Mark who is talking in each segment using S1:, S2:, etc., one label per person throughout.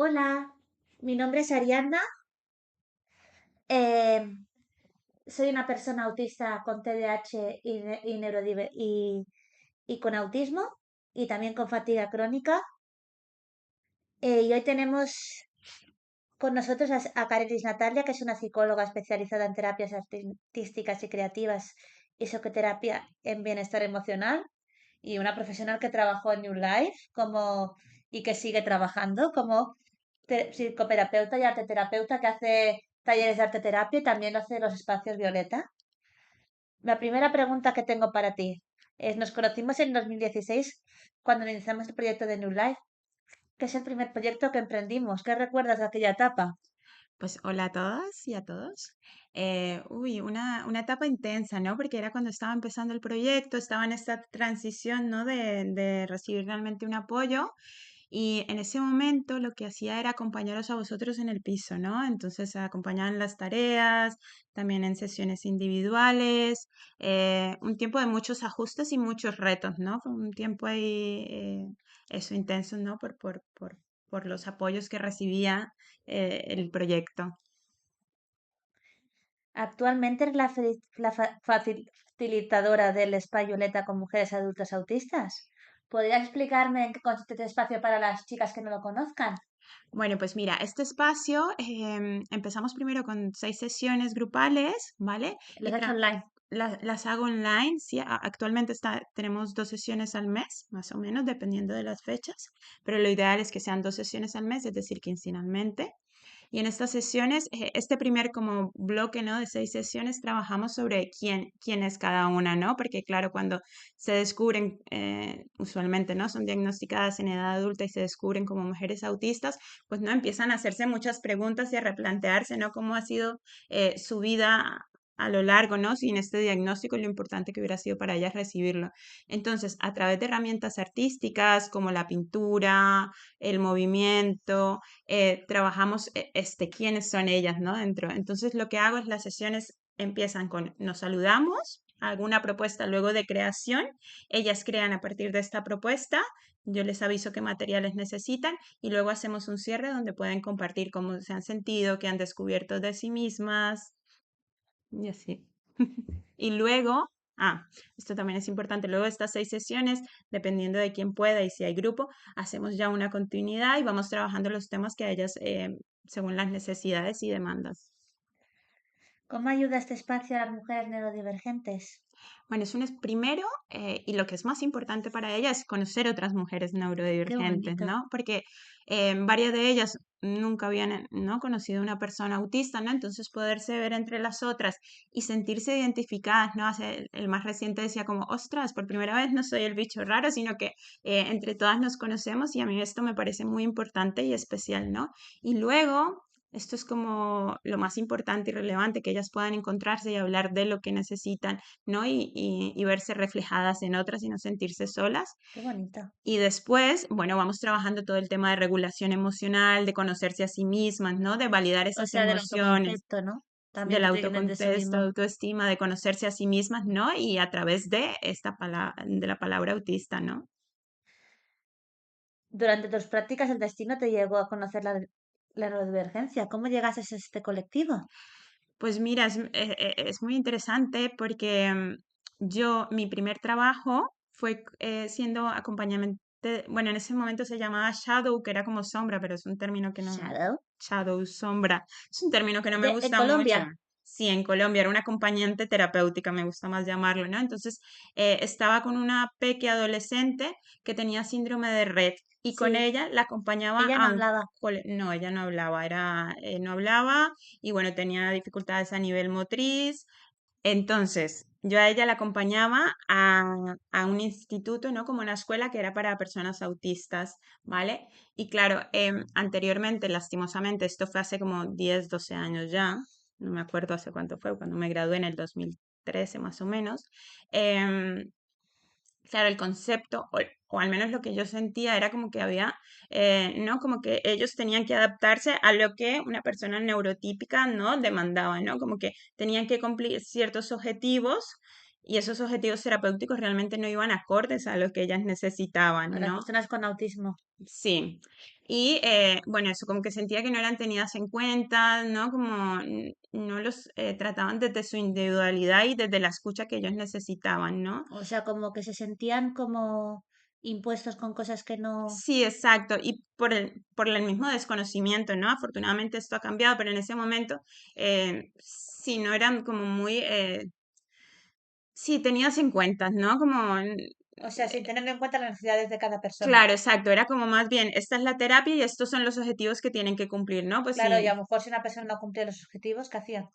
S1: Hola, mi nombre es Ariadna. eh, Soy una persona autista con TDAH y con autismo y también con fatiga crónica. Y hoy tenemos con nosotros a Carelis Natalia, que es una psicóloga especializada en terapias artísticas y creativas y psicoterapia en bienestar emocional y una profesional que trabajó en New Life y que sigue trabajando como psicoterapeuta y arteterapeuta que hace talleres de arteterapia y también lo hace en los espacios Violeta. La primera pregunta que tengo para ti es, nos conocimos en 2016 cuando iniciamos el proyecto de New Life, que es el primer proyecto que emprendimos. ¿Qué recuerdas de aquella etapa?
S2: Pues hola a todas y a todos. Una etapa intensa, ¿no? Porque era cuando estaba empezando el proyecto, estaba en esta transición, ¿no? De recibir realmente un apoyo. Y en ese momento lo que hacía era acompañaros a vosotros en el piso, ¿no? Entonces acompañaban las tareas, también en sesiones individuales, un tiempo de muchos ajustes y muchos retos, ¿no? Fue un tiempo ahí, eso intenso, ¿no? Por los apoyos que recibía el proyecto.
S1: Actualmente eres la facilitadora del Spa Violeta con mujeres adultas autistas. ¿Podría explicarme en qué consiste este espacio para las chicas que no lo conozcan?
S2: Bueno, pues mira, este espacio empezamos primero con 6 sesiones grupales, ¿vale?
S1: Los he hecho online.
S2: Las hago online, sí, actualmente tenemos 2 sesiones al mes, más o menos, dependiendo de las fechas, pero lo ideal es que sean 2 sesiones al mes, es decir, quincenalmente. Y en estas sesiones, este primer como bloque, ¿no? De 6 sesiones, trabajamos sobre quién es cada una, ¿no? Porque claro, cuando se descubren, usualmente, ¿no? Son diagnosticadas en edad adulta y se descubren como mujeres autistas, pues, ¿no? Empiezan a hacerse muchas preguntas y a replantearse, ¿no? Cómo ha sido su vida a lo largo, ¿no? Sin este diagnóstico y lo importante que hubiera sido para ellas recibirlo. Entonces, a través de herramientas artísticas como la pintura, el movimiento, trabajamos quiénes son ellas, ¿no? Dentro. Entonces lo que hago es las sesiones empiezan con nos saludamos, alguna propuesta luego de creación, ellas crean a partir de esta propuesta, yo les aviso qué materiales necesitan y luego hacemos un cierre donde pueden compartir cómo se han sentido, qué han descubierto de sí mismas y así. Y luego, esto también es importante, luego de estas 6 sesiones, dependiendo de quién pueda y si hay grupo, hacemos ya una continuidad y vamos trabajando los temas que a ellas, según las necesidades y demandas.
S1: ¿Cómo ayuda este espacio a las mujeres neurodivergentes?
S2: Bueno, primero, y lo que es más importante para ella es conocer otras mujeres
S1: Qué
S2: neurodivergentes,
S1: bonito.
S2: ¿no? Porque varias de ellas nunca habían, ¿no? conocido una persona autista, ¿no? Entonces poderse ver entre las otras y sentirse identificadas, ¿no? El más reciente decía como, ostras, por primera vez no soy el bicho raro, sino que entre todas nos conocemos y a mí esto me parece muy importante y especial, ¿no? Y luego esto es como lo más importante y relevante, que ellas puedan encontrarse y hablar de lo que necesitan, ¿no? Y verse reflejadas en otras y no sentirse solas.
S1: Qué bonito.
S2: Y después, bueno, vamos trabajando todo el tema de regulación emocional, de conocerse a sí mismas, ¿no? De validar
S1: O
S2: esas
S1: sea, del
S2: emociones,
S1: autoconcepto, ¿no? También
S2: del
S1: que tienen de sí
S2: autocontexto,
S1: mismo.
S2: autoestima, de conocerse a sí mismas, ¿no? Y a través de de la palabra autista, ¿no?
S1: Durante tus prácticas, el destino te llevó a conocer la neurodivergencia. ¿Cómo llegaste a este colectivo?
S2: Pues mira, es muy interesante porque mi primer trabajo fue siendo acompañamiento, bueno, en ese momento se llamaba shadow, que era como sombra, pero es un término que no,
S1: Shadow.
S2: shadow, sombra, es un término que no me
S1: En
S2: gusta mucho.
S1: Colombia.
S2: Sí, en Colombia era una acompañante terapéutica, me gusta más llamarlo, ¿no? Entonces, estaba con una peque adolescente que tenía síndrome de Rett y con
S1: Sí,
S2: ella la acompañaba
S1: ella no
S2: a un
S1: hablaba.
S2: no, ella no hablaba, no hablaba y bueno, tenía dificultades a nivel motriz. Entonces, yo a ella la acompañaba a un instituto, ¿no? Como una escuela que era para personas autistas, ¿vale? Y claro, anteriormente, lastimosamente, esto fue hace como 10 12 años ya, no me acuerdo hace cuánto fue, cuando me gradué en el 2013 más o menos. em, Claro, el concepto, o al menos lo que yo sentía, era como que había, ¿no? Como que ellos tenían que adaptarse a lo que una persona neurotípica, ¿no? Demandaba, ¿no? Como que tenían que cumplir ciertos objetivos y esos objetivos terapéuticos realmente no iban acordes a lo que ellas necesitaban,
S1: A las
S2: ¿no?
S1: personas con autismo.
S2: Sí. Y bueno, eso, como que sentía que no eran tenidas en cuenta, ¿no? Como no los trataban desde su individualidad y desde la escucha que ellos necesitaban, ¿no?
S1: O sea, como que se sentían como impuestos con cosas que no.
S2: Sí, exacto. Y por el mismo desconocimiento, ¿no? Afortunadamente esto ha cambiado, pero en ese momento sí, no eran como muy, sí, tenidas en cuenta, ¿no? Como,
S1: O sea, sin tener en cuenta las necesidades de cada persona.
S2: claro, exacto, era como más bien, esta es la terapia y estos son los objetivos que tienen que cumplir, ¿no? Pues
S1: Claro, y a
S2: sí,
S1: lo mejor si una persona no cumplía los objetivos, ¿qué hacían?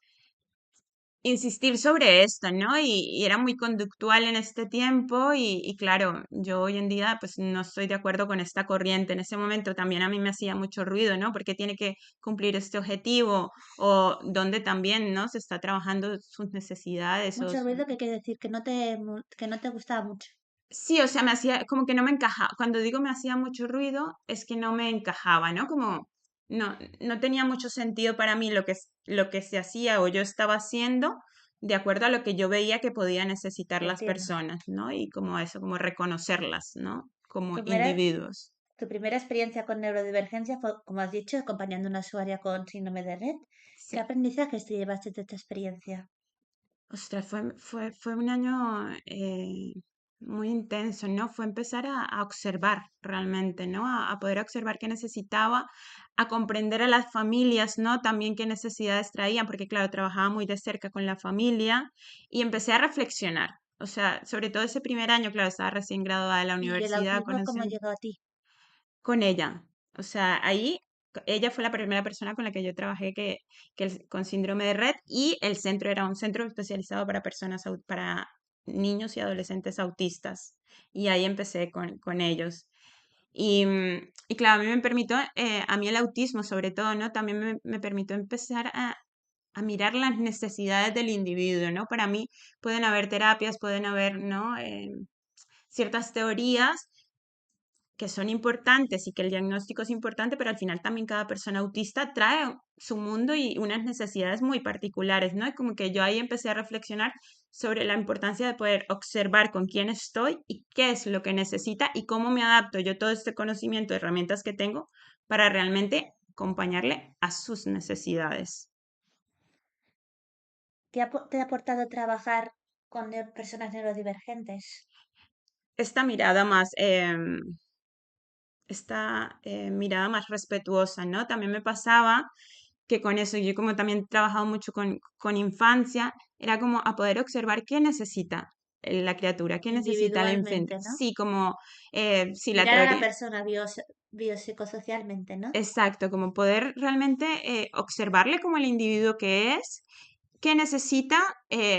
S2: insistir sobre esto, ¿no? Y era muy conductual en este tiempo y claro, yo hoy en día pues no estoy de acuerdo con esta corriente. En ese momento también a mí me hacía mucho ruido, ¿no? Porque tiene que cumplir este objetivo o donde también, ¿no? Se está trabajando sus necesidades o
S1: Mucho ruido que quiere decir que que no te gustaba mucho.
S2: sí, o sea, me hacía como que no me encajaba. Cuando digo me hacía mucho ruido, es que no me encajaba, ¿no? Como no tenía mucho sentido para mí lo que se hacía o yo estaba haciendo de acuerdo a lo que yo veía que podían necesitar las
S1: Entiendo.
S2: personas, ¿no? Y como eso, como reconocerlas, ¿no? Como
S1: Tu primera,
S2: individuos.
S1: tu primera experiencia con neurodivergencia fue, como has dicho, acompañando a una usuaria con síndrome de Rett. ¿Qué
S2: Sí.
S1: aprendizajes te llevaste de esta experiencia?
S2: Ostras, fue un año muy intenso, ¿no? Fue empezar a observar realmente, ¿no? A poder observar qué necesitaba, a comprender a las familias, ¿no? También qué necesidades traían, porque claro, trabajaba muy de cerca con la familia y empecé a reflexionar. O sea, sobre todo ese primer año, claro, estaba recién graduada de la
S1: ¿Y el
S2: universidad,
S1: autismo cómo llegó a ti?
S2: con ella. O sea, ahí ella fue la primera persona con la que yo trabajé con síndrome de Rett y el centro era un centro especializado para personas, para niños y adolescentes autistas. Y ahí empecé con ellos. Y claro, a mí me permitió, a mí el autismo sobre todo, ¿no? También me permitió empezar a mirar las necesidades del individuo, ¿no? Para mí pueden haber terapias, pueden haber, ¿no? Ciertas teorías que son importantes y que el diagnóstico es importante, pero al final también cada persona autista trae su mundo y unas necesidades muy particulares, ¿no? Y como que yo ahí empecé a reflexionar sobre la importancia de poder observar con quién estoy y qué es lo que necesita y cómo me adapto yo todo este conocimiento, herramientas que tengo para realmente acompañarle a sus necesidades.
S1: ¿Te ha aportado trabajar con personas neurodivergentes?
S2: Esta mirada más, esta mirada más respetuosa, ¿no? También me pasaba que con eso, yo como también he trabajado mucho con infancia, era como a poder observar qué necesita la criatura, qué necesita el infante.
S1: Individualmente, ¿no?
S2: Sí, como si la
S1: Mirar a la
S2: teoría,
S1: persona biopsicosocialmente, ¿no?
S2: exacto, como poder realmente observarle como el individuo que es, qué necesita,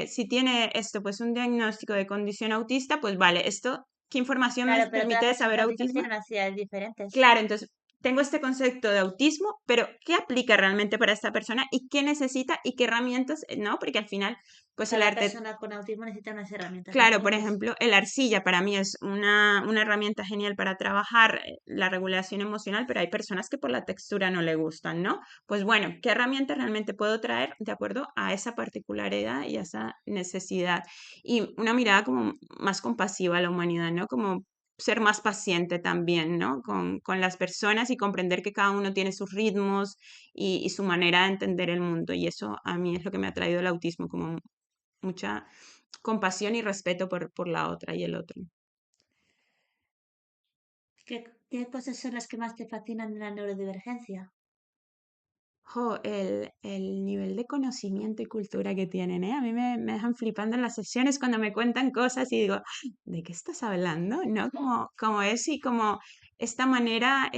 S2: si tiene esto, pues un diagnóstico de condición autista, pues vale, esto, ¿qué información me
S1: Claro, pero todas
S2: permite
S1: las
S2: de
S1: personas
S2: saber
S1: autistas
S2: autismo?
S1: tienen necesidades diferentes.
S2: Claro, entonces tengo este concepto de autismo, pero ¿qué aplica realmente para esta persona y qué necesita y qué herramientas, no? Porque al final, pues el
S1: Cada
S2: arte,
S1: persona con autismo necesita unas herramientas
S2: claro, por
S1: diferentes.
S2: ejemplo, el arcilla para mí es una herramienta genial para trabajar la regulación emocional, pero hay personas que por la textura no le gustan, ¿no? Pues bueno, ¿qué herramienta realmente puedo traer de acuerdo a esa particularidad y a esa necesidad? Y una mirada como más compasiva a la humanidad, ¿no? Como ser más paciente también, ¿no? Con las personas y comprender que cada uno tiene sus ritmos y su manera de entender el mundo. Y eso a mí es lo que me ha traído el autismo, como mucha compasión y respeto por la otra y el otro.
S1: ¿Qué cosas son las que más te fascinan de la neurodivergencia?
S2: Jo, el nivel de conocimiento y cultura que tienen, ¿eh? A mí me dejan flipando en las sesiones cuando me cuentan cosas y digo, "Ay, ¿de qué estás hablando?", ¿no? Como eso y como esta manera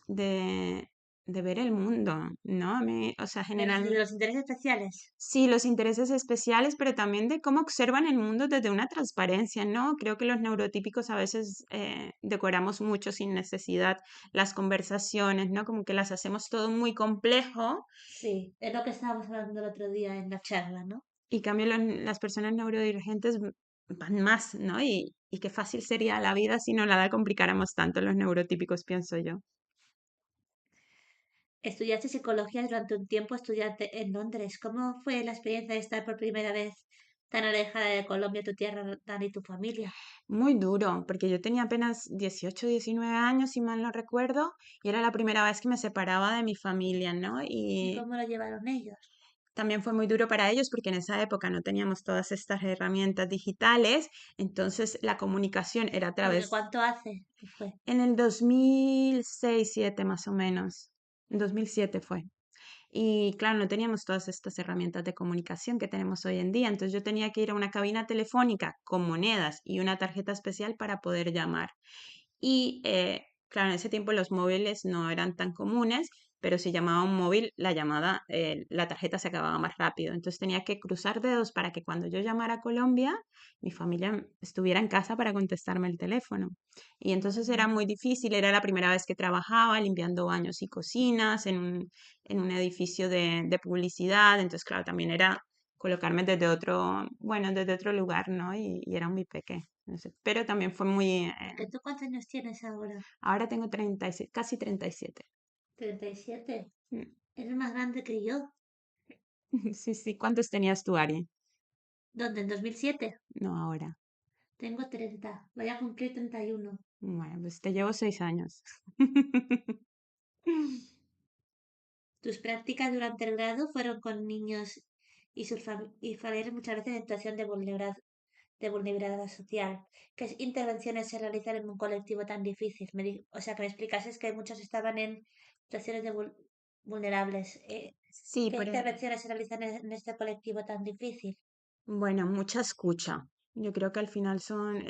S2: de, de ver el mundo, ¿no? A mí, o sea,
S1: De
S2: general,
S1: los intereses especiales.
S2: sí, los intereses especiales, pero también de cómo observan el mundo desde una transparencia, ¿no? Creo que los neurotípicos a veces decoramos mucho sin necesidad las conversaciones, ¿no? Como que las hacemos todo muy complejo
S1: Sí, es lo que estábamos hablando el otro día en la charla, ¿no?
S2: y cambio las personas neurodivergentes van más, ¿no? Y qué fácil sería la vida si no la complicáramos tanto los neurotípicos, pienso yo.
S1: Estudiaste psicología durante un tiempo, estudiaste en Londres. ¿Cómo fue la experiencia de estar por primera vez tan alejada de Colombia, tu tierra natal y tu familia.
S2: Muy duro, porque yo tenía apenas 18, 19 años, si mal no recuerdo, y era la primera vez que me separaba de mi familia, ¿no?
S1: ¿Y
S2: Y
S1: cómo lo llevaron ellos?
S2: también fue muy duro para ellos porque en esa época no teníamos todas estas herramientas digitales, entonces la comunicación era a
S1: Porque
S2: través,
S1: ¿cuánto hace que fue?
S2: en el 2006, 7 más o menos, en 2007 fue. Y claro, no teníamos todas estas herramientas de comunicación que tenemos hoy en día. Entonces yo tenía que ir a una cabina telefónica con monedas y una tarjeta especial para poder llamar. Y claro, en ese tiempo los móviles no eran tan comunes, pero si llamaba un móvil, la llamada, la tarjeta se acababa más rápido. Entonces tenía que cruzar dedos para que cuando yo llamara a Colombia, mi familia estuviera en casa para contestarme el teléfono. Y entonces era muy difícil, era la primera vez que trabajaba limpiando baños y cocinas en un edificio de publicidad. Entonces, claro, también era colocarme desde otro, bueno, desde otro lugar, ¿no? Y era muy pequeño. No sé, pero también fue muy,
S1: Porque tú cuántos años tienes ahora.
S2: ahora tengo 37, casi 37.
S1: 37.
S2: Mm.
S1: Eres más grande que yo.
S2: Sí, sí. ¿Cuántos tenías tú, Ari?
S1: ¿Dónde? ¿En 2007?
S2: No, ahora.
S1: Tengo 30. Voy a cumplir 31.
S2: Bueno, pues te llevo 6 años.
S1: Tus prácticas durante el grado fueron con niños y sus familiares muchas veces en situación de vulnerabilidad social. ¿Qué intervenciones se realizan en un colectivo tan difícil? O sea, que me explicases que muchos estaban en situaciones de vulnerables.
S2: Sí,
S1: ¿Qué intervenciones se realizan en este colectivo tan difícil?
S2: bueno, mucha escucha. Yo creo que al final son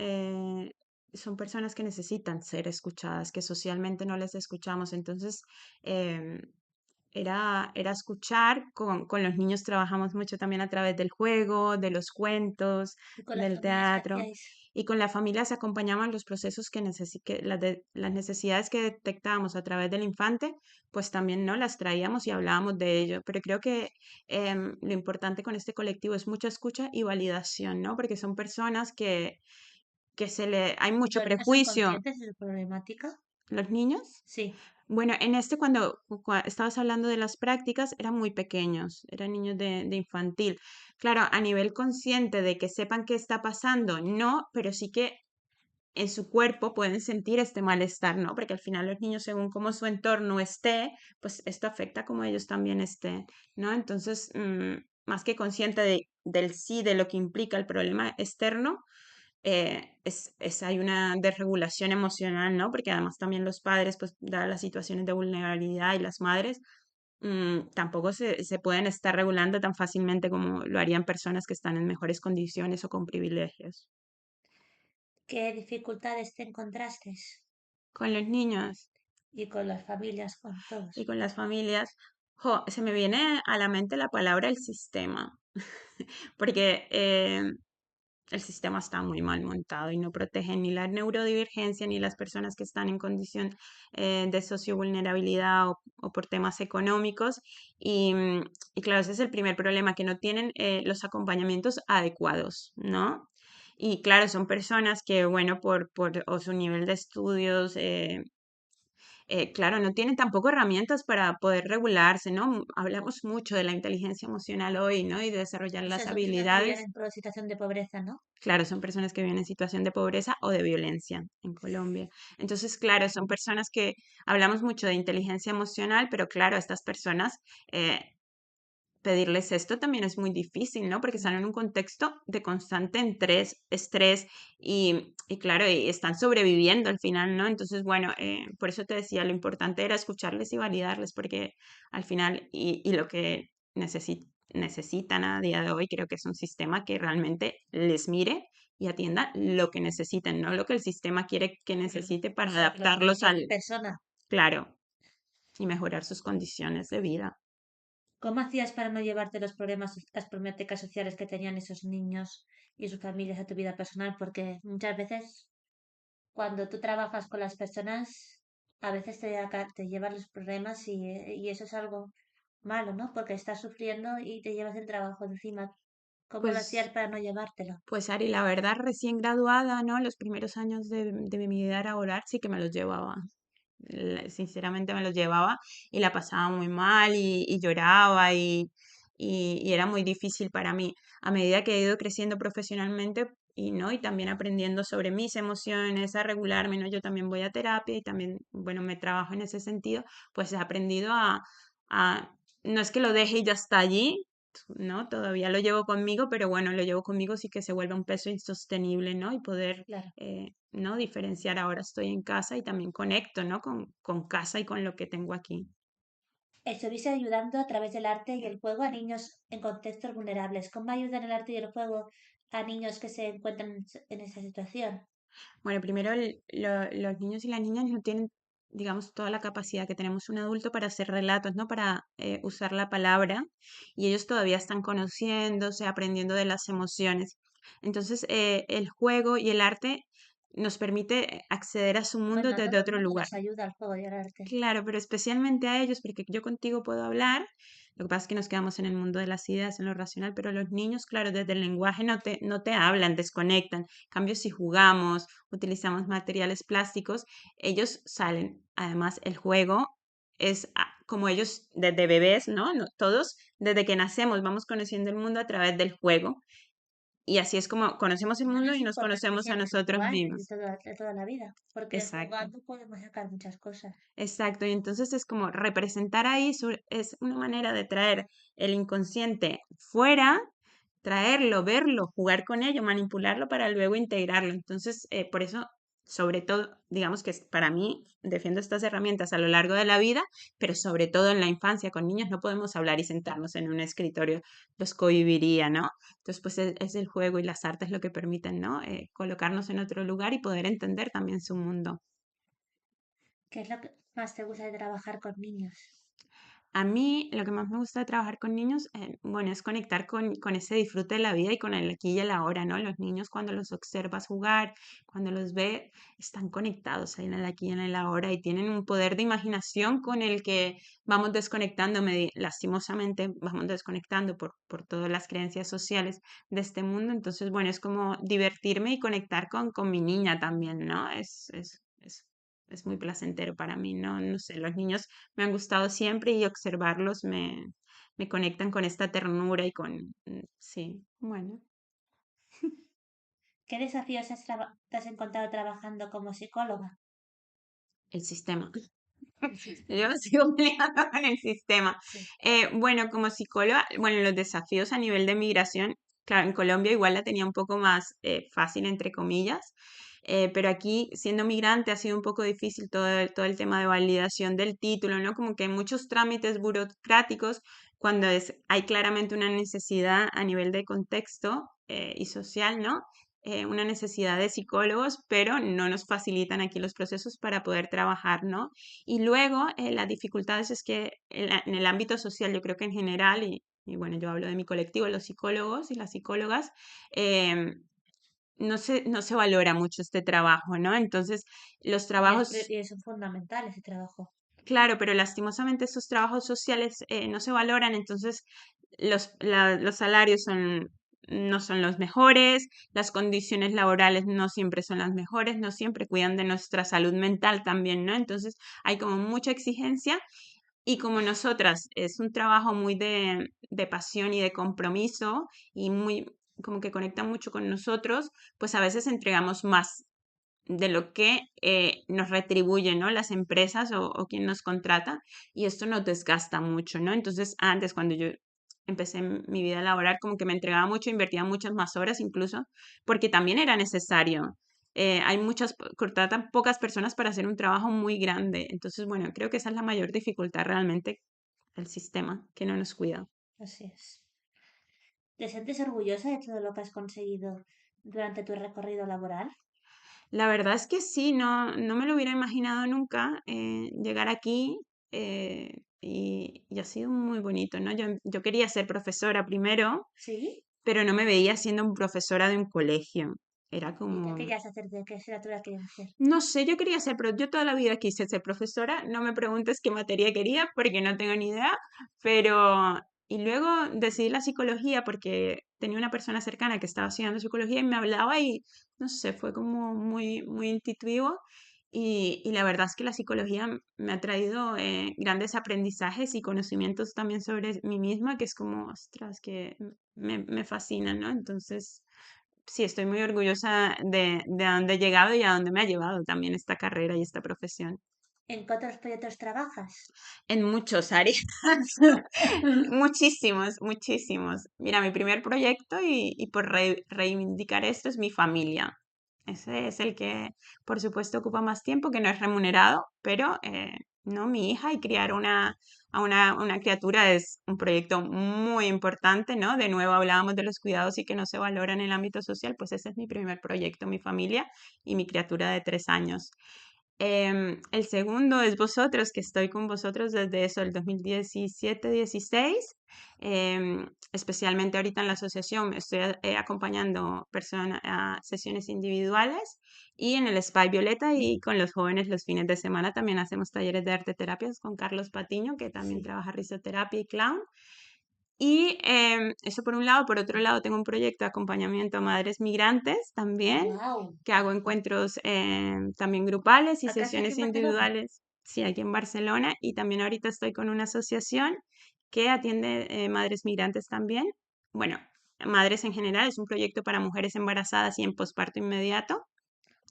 S2: personas que necesitan ser escuchadas, que socialmente no les escuchamos. Entonces, em, era escuchar. Con los niños trabajamos mucho también a través del juego, de los cuentos,
S1: ¿Y con las
S2: del
S1: familias qué
S2: teatro.
S1: hacíais?
S2: Y con las familias acompañamos los procesos las necesidades que detectábamos a través del infante, pues también no las traíamos y hablábamos de ello. Pero creo que lo importante con este colectivo es mucha escucha y validación, ¿no? Porque son personas que hay
S1: ¿Y
S2: mucho
S1: los niños son
S2: prejuicio.
S1: conscientes de su problemática?
S2: ¿Los niños?
S1: Sí.
S2: Bueno, cuando estabas hablando de las prácticas, eran muy pequeños, eran niños de infantil. Claro, a nivel consciente de que sepan qué está pasando, no, pero sí que en su cuerpo pueden sentir este malestar, ¿no? Porque al final los niños, según cómo su entorno esté, pues esto afecta como ellos también estén, ¿no? Entonces, más que consciente del sí, de lo que implica el problema externo, hay una desregulación emocional, ¿no? Porque además también los padres, pues, dadas las situaciones de vulnerabilidad y las madres, tampoco se pueden estar regulando tan fácilmente como lo harían personas que están en mejores condiciones o con privilegios.
S1: ¿Qué dificultades te encontraste?
S2: Con los niños
S1: Y con las familias, con
S2: y
S1: todos.
S2: con las familias, se me viene a la mente la palabra el sistema, porque el sistema está muy mal montado y no protege ni la neurodivergencia ni las personas que están en condición de sociovulnerabilidad o por temas económicos. Y claro, ese es el primer problema, que no tienen los acompañamientos adecuados, ¿no? Y claro, son personas que, bueno, por o su nivel de estudios, claro, no tienen tampoco herramientas para poder regularse, ¿no? Hablamos mucho de la inteligencia emocional hoy, ¿no? Y de desarrollar
S1: O sea,
S2: las
S1: son personas que vivían
S2: habilidades.
S1: en toda situación de pobreza, ¿no?
S2: Claro, son personas que viven en situación de pobreza o de violencia en Colombia. Entonces, claro, son personas que hablamos mucho de inteligencia emocional, pero claro, a estas personas eh, pedirles esto también es muy difícil, ¿no? Porque están en un contexto de constante estrés y claro, y están sobreviviendo al final, ¿no? Entonces, bueno, por eso te decía, lo importante era escucharles y validarles, porque al final, y lo que necesitan a día de hoy, creo que es un sistema que realmente les mire y atienda lo que necesiten, no lo que el sistema quiere que necesite
S1: O
S2: para
S1: sea, que los miren
S2: adaptarlos
S1: como
S2: al,
S1: persona.
S2: claro, y mejorar sus condiciones de vida.
S1: ¿Cómo hacías para no llevarte los problemas, las problemáticas sociales que tenían esos niños y sus familias a tu vida personal? Porque muchas veces cuando tú trabajas con las personas, a veces te llevas los problemas y eso es algo malo, ¿no? Porque estás sufriendo y te llevas el trabajo encima. ¿Cómo lo hacías
S2: Pues
S1: para no llevártelo?
S2: Pues Ari, la verdad, recién graduada, ¿no? Los primeros años de mi vida laboral sí que me los llevaba. Sinceramente me los llevaba y la pasaba muy mal y lloraba y era muy difícil para mí. A medida que he ido creciendo profesionalmente y, ¿no? Y también aprendiendo sobre mis emociones, a regularme, ¿no? Yo también voy a terapia y también, bueno, me trabajo en ese sentido, pues he aprendido a no es que lo deje y ya está allí, ¿no? Todavía lo llevo conmigo, pero bueno, lo llevo conmigo sí que se vuelve un peso insostenible, ¿no? Y poder,
S1: Claro.
S2: ¿no? Diferenciar ahora estoy en casa y también conecto, ¿no? Con casa y con lo que tengo aquí.
S1: Estuviste ayudando a través del arte y el juego a niños en contextos vulnerables. ¿Cómo ayudan el arte y el juego a niños que se encuentran en esa situación?
S2: Bueno, primero los niños y las niñas no tienen, digamos, toda la capacidad que tenemos un adulto para hacer relatos, ¿no? Para usar la palabra y ellos todavía están conociéndose, aprendiendo de las emociones. Entonces, el juego y el arte nos permite acceder a su mundo
S1: Bueno, a
S2: desde
S1: todo el
S2: otro
S1: mundo
S2: lugar.
S1: nos ayuda el juego y el arte.
S2: Claro, pero especialmente a ellos, porque yo contigo puedo hablar, lo que pasa es que nos quedamos en el mundo de las ideas, en lo racional, pero los niños, claro, desde el lenguaje no te hablan, desconectan. En cambio, si jugamos, utilizamos materiales plásticos, ellos salen. Además, el juego es como ellos desde bebés, ¿no? Todos, desde que nacemos, vamos conociendo el mundo a través del juego. Y así es como conocemos el
S1: Bueno,
S2: mundo
S1: es
S2: y nos conocemos a
S1: importantísimo
S2: nosotros
S1: jugar
S2: mismos.
S1: de toda la vida, porque
S2: Exacto.
S1: jugando podemos sacar muchas cosas.
S2: Exacto, y entonces es como representar ahí, es una manera de traer el inconsciente fuera, traerlo, verlo, jugar con ello, manipularlo para luego integrarlo. Entonces, por eso, sobre todo, digamos que para mí, defiendo estas herramientas a lo largo de la vida, pero sobre todo en la infancia, con niños no podemos hablar y sentarnos en un escritorio, los cohibiría, ¿no? Entonces, pues es el juego y las artes lo que permiten, ¿no? Colocarnos en otro lugar y poder entender también su mundo.
S1: ¿Qué es lo que más te gusta de trabajar con niños?
S2: A mí lo que más me gusta de trabajar con niños, bueno, es conectar con ese disfrute de la vida y con el aquí y el ahora, ¿no? Los niños cuando los observas jugar, cuando los ves, están conectados ahí en el aquí y en el ahora y tienen un poder de imaginación con el que vamos desconectando, lastimosamente vamos desconectando por todas las creencias sociales de este mundo. Entonces, bueno, es como divertirme y conectar con mi niña también, ¿no? Es muy placentero para mí, ¿no? No sé, los niños me han gustado siempre y observarlos me conectan con esta ternura y sí, bueno,
S1: ¿Qué desafíos te has encontrado trabajando como psicóloga?
S2: el sistema.
S1: El
S2: Yo
S1: sistema.
S2: sigo peleando con el sistema.
S1: Sí.
S2: Bueno, como psicóloga, bueno, los desafíos a nivel de migración, claro, en Colombia igual la tenía un poco más fácil, entre comillas, pero aquí, siendo migrante, ha sido un poco difícil todo el tema de validación del título, ¿no? Como que hay muchos trámites burocráticos cuando hay claramente una necesidad a nivel de contexto y social, ¿no? Una necesidad de psicólogos, pero no nos facilitan aquí los procesos para poder trabajar, ¿no? Y luego, las dificultades es que en el ámbito social, yo creo que en general, y bueno, yo hablo de mi colectivo, los psicólogos y las psicólogas, em, no se valora mucho este trabajo, ¿no? Entonces, los trabajos,
S1: Y es fundamental ese trabajo.
S2: claro, pero lastimosamente esos trabajos sociales no se valoran, entonces los salarios no son los mejores, las condiciones laborales no siempre son las mejores, no siempre cuidan de nuestra salud mental también, ¿no? Entonces hay como mucha exigencia y como nosotras es un trabajo muy de pasión y de compromiso y muy como que conecta mucho con nosotros, pues a veces entregamos más de lo que nos retribuyen, ¿no? Las empresas o quien nos contrata y esto nos desgasta mucho, ¿no? Entonces, antes cuando yo empecé mi vida laboral, como que me entregaba mucho, invertía muchas más horas incluso, porque también era necesario. Hay contratan pocas personas para hacer un trabajo muy grande. Entonces, bueno, creo que esa es la mayor dificultad realmente del sistema, que no nos cuida.
S1: Así es. ¿Te sientes orgullosa de todo lo que has conseguido durante tu recorrido laboral?
S2: La verdad es que sí, no me lo hubiera imaginado nunca llegar aquí y ha sido muy bonito, ¿no? Yo quería ser profesora primero,
S1: Sí.
S2: pero no me veía siendo profesora de un colegio. Era
S1: ¿Y qué
S2: como,
S1: querías hacer? ¿De qué asignatura querías hacer?
S2: no sé, yo quería ser, yo toda la vida quise ser profesora, no me preguntes qué materia quería porque no tengo ni idea, pero, y luego decidí la psicología porque tenía una persona cercana que estaba estudiando psicología y me hablaba y, no sé, fue como muy, muy intuitivo Y la verdad es que la psicología me ha traído grandes aprendizajes y conocimientos también sobre mí misma, que es como, ostras, que me fascina, ¿no? Entonces, sí, estoy muy orgullosa de a dónde he llegado y a dónde me ha llevado también esta carrera y esta profesión.
S1: ¿En qué otros proyectos trabajas?
S2: En muchos áreas, muchísimos, muchísimos. Mira, mi primer proyecto y por reivindicar esto es mi familia. Ese es el que, por supuesto, ocupa más tiempo, que no es remunerado, pero no, mi hija y criar una criatura es un proyecto muy importante, ¿no? De nuevo hablábamos de los cuidados y que no se valoran en el ámbito social, pues ese es mi primer proyecto, mi familia y mi criatura de 3 años. El segundo es vosotros, que estoy con vosotros desde eso, el 2017-16. Especialmente ahorita en la asociación estoy acompañando personas a sesiones individuales y en el Spy Violeta y con los jóvenes los fines de semana también hacemos talleres de arte terapias con Carlos Patiño, que también
S1: Sí.
S2: trabaja risoterapia y clown. Y eso por un lado. Por otro lado, tengo un proyecto de acompañamiento a madres migrantes también,
S1: Wow.
S2: que hago encuentros también grupales y
S1: ¿Acaso aquí
S2: sesiones
S1: en Barcelona?
S2: individuales, sí, aquí en Barcelona. Y también ahorita estoy con una asociación que atiende madres migrantes también. Bueno, madres en general, es un proyecto para mujeres embarazadas y en posparto inmediato.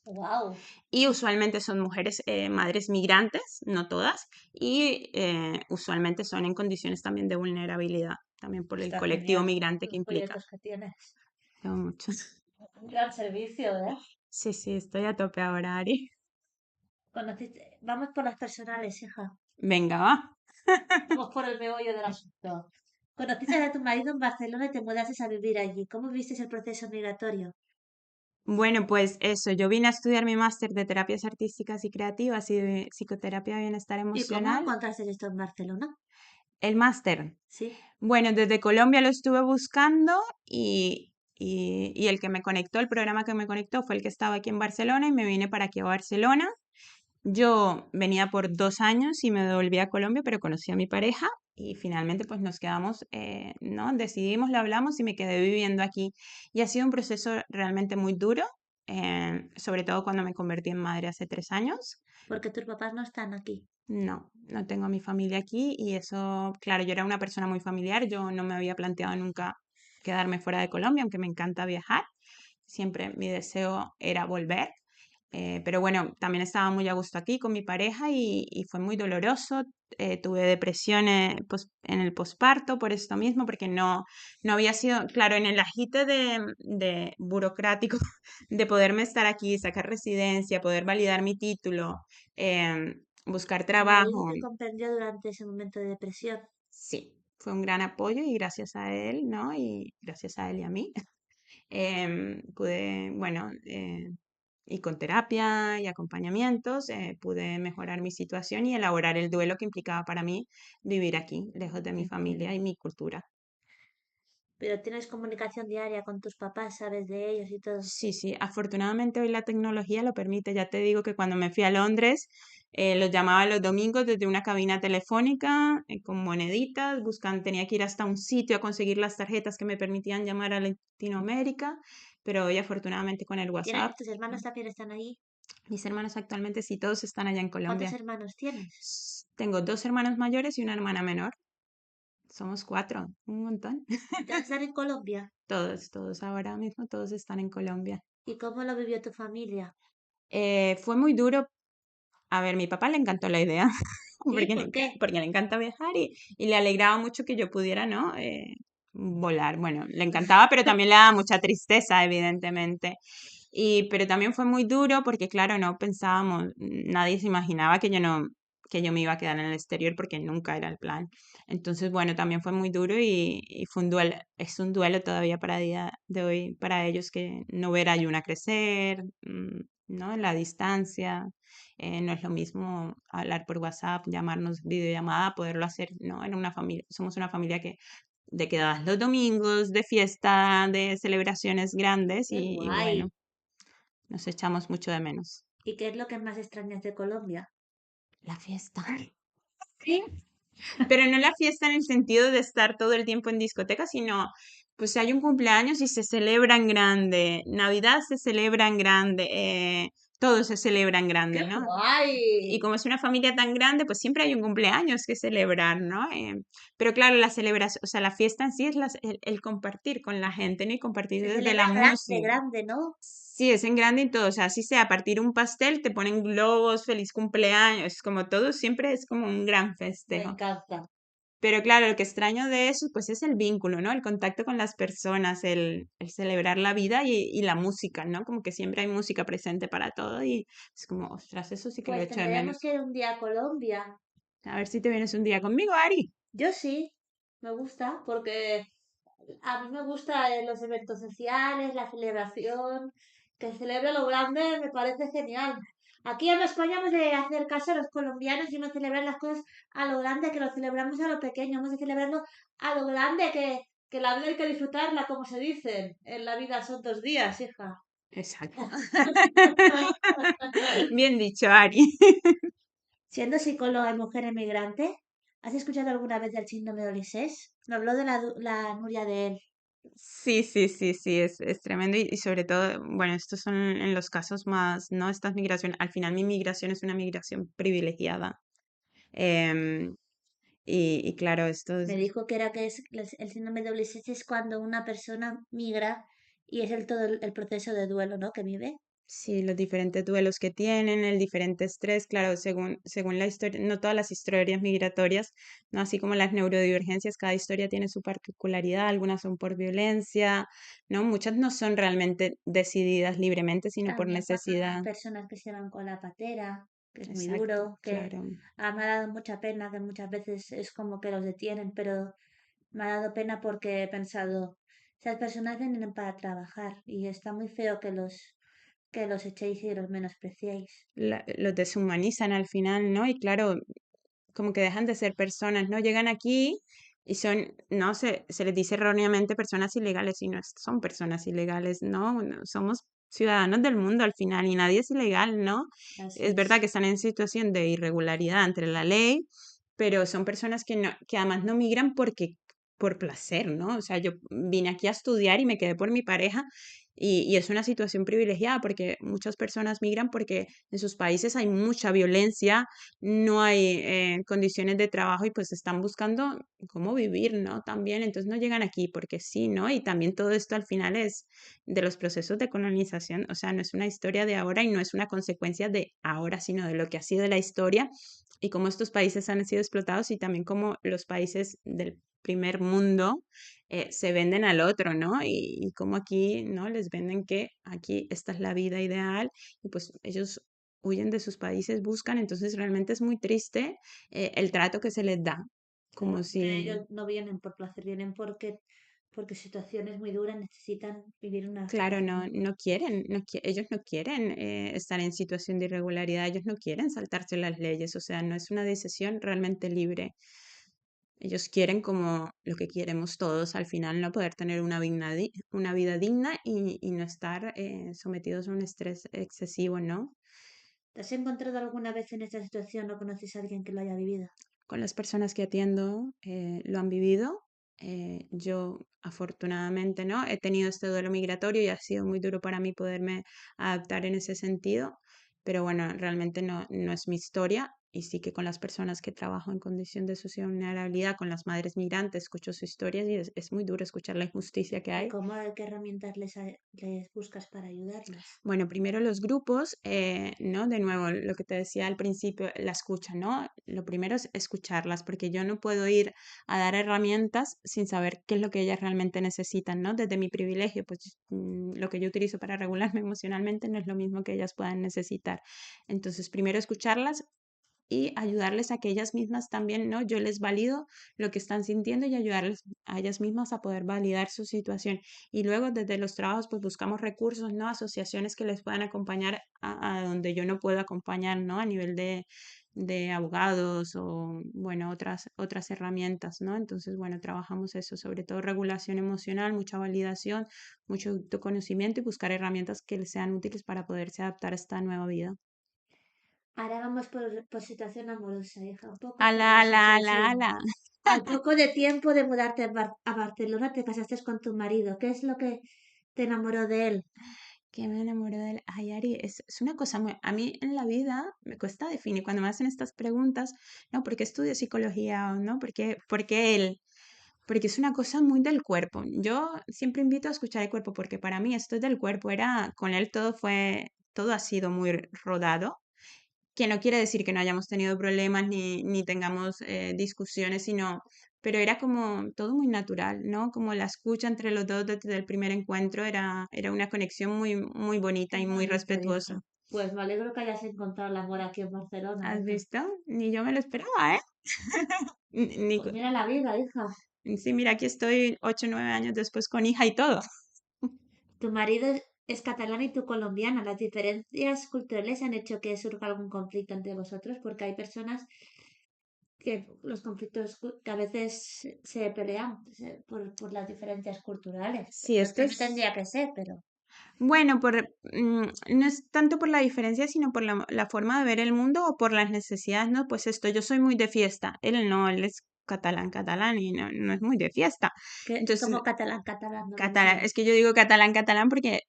S1: Wow.
S2: Y usualmente son mujeres, madres migrantes, no todas, y usualmente son en condiciones también de vulnerabilidad, también por el
S1: Está
S2: colectivo
S1: genial
S2: migrante que
S1: los
S2: implica.
S1: proyectos que tienes.
S2: Tengo muchos.
S1: Un gran servicio, ¿eh?
S2: Sí, sí, estoy a tope ahora, Ari.
S1: Vamos por las personales, hija.
S2: Venga, va.
S1: Vamos por el meollo del asunto. Conociste a tu marido en Barcelona y te mudaste a vivir allí. ¿Cómo viste el proceso migratorio?
S2: Bueno, pues eso, yo vine a estudiar mi máster de terapias artísticas y creativas y de psicoterapia de bienestar
S1: ¿Y cómo
S2: emocional.
S1: encontraste esto en Barcelona?
S2: El máster.
S1: Sí.
S2: Bueno, desde Colombia lo estuve buscando y el que me conectó, el programa que me conectó fue el que estaba aquí en Barcelona y me vine para aquí a Barcelona. Yo venía por 2 años y me devolví a Colombia, pero conocí a mi pareja y finalmente pues nos quedamos, ¿no? Decidimos, lo hablamos y me quedé viviendo aquí. Y ha sido un proceso realmente muy duro, sobre todo cuando me convertí en madre hace 3 años.
S1: Porque tus papás no están aquí.
S2: No, no tengo a mi familia aquí y eso, claro, yo era una persona muy familiar, yo no me había planteado nunca quedarme fuera de Colombia, aunque me encanta viajar. Siempre mi deseo era volver. Pero bueno, también estaba muy a gusto aquí con mi pareja y fue muy doloroso. Tuve depresión en el posparto por esto mismo, porque no había sido, claro, en el agite de burocrático de poderme estar aquí, sacar residencia, poder validar mi título, buscar
S1: Tu marido
S2: trabajo.
S1: te comprendió durante ese momento de depresión.
S2: Sí, fue un gran apoyo y gracias a él, ¿no? Y gracias a él y a mí. Pude, bueno, y con terapia y acompañamientos, pude mejorar mi situación y elaborar el duelo que implicaba para mí vivir aquí, lejos de mi familia y mi cultura.
S1: Pero tienes comunicación diaria con tus papás, sabes de ellos y todo.
S2: Sí, sí, afortunadamente hoy la tecnología lo permite. Ya te digo que cuando me fui a Londres, los llamaba los domingos desde una cabina telefónica con moneditas, tenía que ir hasta un sitio a conseguir las tarjetas que me permitían llamar a Latinoamérica, pero hoy afortunadamente con el WhatsApp.
S1: ¿Tus hermanos también están ahí?
S2: Mis hermanos actualmente sí, todos están allá en
S1: ¿Cuántos
S2: Colombia.
S1: hermanos tienes?
S2: Tengo 2 hermanos mayores y una hermana menor. Somos 4, un montón.
S1: ¿Y todos están en Colombia?
S2: Todos ahora mismo, todos están en Colombia.
S1: ¿Y cómo lo vivió tu familia?
S2: Fue muy duro. A ver, mi papá le encantó la idea,
S1: ¿Sí? ¿Por qué?
S2: porque le encanta viajar y le alegraba mucho que yo pudiera, ¿no? Volar. Bueno, le encantaba, pero también le daba mucha tristeza, evidentemente. Pero también fue muy duro porque, claro, no pensábamos, nadie se imaginaba que yo me iba a quedar en el exterior porque nunca era el plan. Entonces, bueno, también fue muy duro y fue un duelo, es un duelo todavía para día de hoy para ellos que no ver a Yuna crecer, ¿no? En la distancia. No es lo mismo hablar por WhatsApp, llamarnos videollamada, poderlo hacer, ¿no? En una familia, somos una familia que de quedadas los domingos, de fiesta, de celebraciones grandes
S1: ¡Qué
S2: y bueno,
S1: guay!
S2: nos echamos mucho de menos.
S1: ¿Y qué es lo que más extrañas de Colombia?
S2: La fiesta. Sí. Pero no la fiesta en el sentido de estar todo el tiempo en discoteca, sino pues hay un cumpleaños y se celebra en grande, Navidad se celebra en grande, todo se celebra en
S1: ¡Qué
S2: grande, ¿no? Y
S1: guay!
S2: como es una familia tan grande, pues siempre hay un cumpleaños que celebrar, ¿no? Pero claro, la celebración, o sea, la fiesta en sí es el compartir con la gente, ¿no? Y compartir
S1: Se
S2: desde
S1: celebra
S2: la
S1: grande,
S2: música.
S1: grande, ¿no?
S2: Sí, es en grande y todo, o sea, así sea, a partir un pastel, te ponen globos, feliz cumpleaños, es como todo, siempre es como un gran
S1: Me
S2: festejo.
S1: encanta.
S2: Pero claro, lo que extraño de eso, pues es el vínculo, ¿no? El contacto con las personas, el celebrar la vida y la música, ¿no? Como que siempre hay música presente para todo y es como, ostras, eso sí que lo
S1: Pues
S2: echo de
S1: tendríamos
S2: menos.
S1: que ir un día a Colombia.
S2: A ver si te vienes un día conmigo, Ari.
S1: Yo sí, me gusta, porque a mí me gustan los eventos sociales, la celebración, que celebre lo grande, me parece genial. Aquí en España hemos de hacer caso a los colombianos y no celebrar las cosas a lo grande, que lo celebramos a lo pequeño, hemos de celebrarlo a lo grande, que la vida hay que disfrutarla, como se dice. En la vida son 2 días, hija.
S2: Exacto. Bien dicho, Ari.
S1: Siendo psicóloga y mujer emigrante, ¿has escuchado alguna vez del síndrome de Ulises? Me habló de la Nuria de él.
S2: Sí, sí, sí, sí, es tremendo y sobre todo, bueno, estos son en los casos más, ¿no? Estas migraciones, al final mi migración es una migración privilegiada. em, y claro, esto
S1: Me
S2: es,
S1: dijo que era que es el síndrome de Ulises es cuando una persona migra y es todo el proceso de duelo, ¿no? Que vive.
S2: sí, los diferentes duelos que tienen, el diferente estrés, claro, según la historia, no todas las historias migratorias, ¿no? Así como las neurodivergencias, cada historia tiene su particularidad, algunas son por violencia, ¿no? Muchas no son realmente decididas libremente, sino por
S1: También pasa a
S2: necesidad.
S1: personas que se van con la patera, que es muy
S2: Exacto,
S1: duro, que
S2: claro.
S1: me ha dado mucha pena, que muchas veces es como que los detienen, pero me ha dado pena porque he pensado, esas personas vienen para trabajar y está muy feo que los echéis y los menospreciéis.
S2: Los deshumanizan al final, ¿no? Y claro, como que dejan de ser personas, ¿no? Llegan aquí y son, no se les dice erróneamente personas ilegales y no son personas ilegales, ¿no? No, somos ciudadanos del mundo al final y nadie es ilegal, ¿no?
S1: Así
S2: Es verdad
S1: es.
S2: que están en situación de irregularidad entre la ley, pero son personas que no, que además no migran por placer, ¿no? O sea, yo vine aquí a estudiar y me quedé por mi pareja y es una situación privilegiada porque muchas personas migran porque en sus países hay mucha violencia, no hay condiciones de trabajo y pues están buscando cómo vivir, ¿no? También, entonces no llegan aquí porque sí, ¿no? Y también todo esto al final es de los procesos de colonización, o sea, no es una historia de ahora y no es una consecuencia de ahora, sino de lo que ha sido la historia y cómo estos países han sido explotados y también cómo los países del primer mundo se venden al otro, ¿no? Y cómo aquí, ¿no? Les venden que aquí esta es la vida ideal y pues ellos huyen de sus países, buscan, entonces realmente es muy triste el trato que se les da, como
S1: Claro, que
S2: si,
S1: ellos no vienen por placer, vienen porque situaciones muy duras necesitan vivir una
S2: claro,
S1: situación.
S2: no quieren, ellos no quieren estar en situación de irregularidad, ellos no quieren saltarse las leyes, o sea, no es una decisión realmente libre. Ellos quieren como lo que queremos todos al final, no poder tener una vida digna y no estar sometidos a un estrés excesivo, ¿no?
S1: ¿Te has encontrado alguna vez en esta situación o conoces a alguien que lo haya vivido?
S2: Con las personas que atiendo lo han vivido. Yo afortunadamente no he tenido este duelo migratorio y ha sido muy duro para mí poderme adaptar en ese sentido, pero bueno, realmente no es mi historia y sí que con las personas que trabajo en condición de social vulnerabilidad, con las madres migrantes, escucho sus historias y es muy duro esquechar la injusticia que
S1: ¿Y
S2: hay.
S1: qué herramientas les buscas para ayudarles?
S2: Bueno, primero los grupos, ¿no? De nuevo, lo que te decía al principio, la escucha, ¿no? Lo primero es escucharlas, porque yo no puedo ir a dar herramientas sin saber qué es lo que ellas realmente necesitan, ¿no? Desde mi privilegio, pues lo que yo utilizo para regularme emocionalmente no es lo mismo que ellas puedan necesitar. Entonces, primero escucharlas, y ayudarles a que ellas mismas también, ¿no? Yo les valido lo que están sintiendo y ayudarles a ellas mismas a poder validar su situación. Y luego desde los trabajos pues buscamos recursos, ¿no? Asociaciones que les puedan acompañar a donde yo no puedo acompañar, ¿no? A nivel de abogados o, bueno, otras herramientas, ¿no? Entonces, bueno, trabajamos eso, sobre todo regulación emocional, mucha validación, mucho autoconocimiento y buscar herramientas que les sean útiles para poderse adaptar a esta nueva vida.
S1: Ahora vamos por situación amorosa, hija, un poco por
S2: Ala,
S1: la
S2: ala, ala,
S1: situación.
S2: ala.
S1: Al poco de tiempo de mudarte a Barcelona, te casaste con tu marido. ¿Qué es lo que te enamoró de él?
S2: Que me enamoró del... Ay, Ari, es una cosa muy... A mí en la vida me cuesta definir, cuando me hacen estas preguntas, ¿no? ¿Por qué estudio psicología o no? ¿Por qué él? Porque es una cosa muy del cuerpo. Yo siempre invito a escuchar el cuerpo porque para mí esto es del cuerpo. Era, con él todo ha sido muy rodado, que no quiere decir que no hayamos tenido problemas ni tengamos discusiones, pero era como todo muy natural, ¿no? Como la escucha entre los dos desde el primer encuentro era una conexión muy, muy bonita
S1: Qué
S2: y muy
S1: bonito,
S2: respetuosa.
S1: hija. Pues me alegro que hayas encontrado el amor aquí en Barcelona,
S2: ¿Has
S1: hija.
S2: visto? Ni yo me lo esperaba, ¿eh? Ni,
S1: Pues mira la vida, hija.
S2: sí, mira, aquí estoy 8 o 9 años después con hija y todo.
S1: Tu marido es catalán y tú colombiana. Las diferencias culturales han hecho que surja algún conflicto entre vosotros porque hay personas que los conflictos que a veces se pelean por las diferencias culturales.
S2: Sí,
S1: No es
S2: esto
S1: que no
S2: es...
S1: tendría que ser, pero
S2: Bueno, no es tanto por la diferencia, sino por la forma de ver el mundo o por las necesidades, ¿no? Pues esto, yo soy muy de fiesta, él no, él es catalán, catalán y no es muy de fiesta.
S1: que
S2: Entonces,
S1: como catalán, catalán, no lo
S2: catalán,
S1: entiendo.
S2: es que yo digo catalán, catalán porque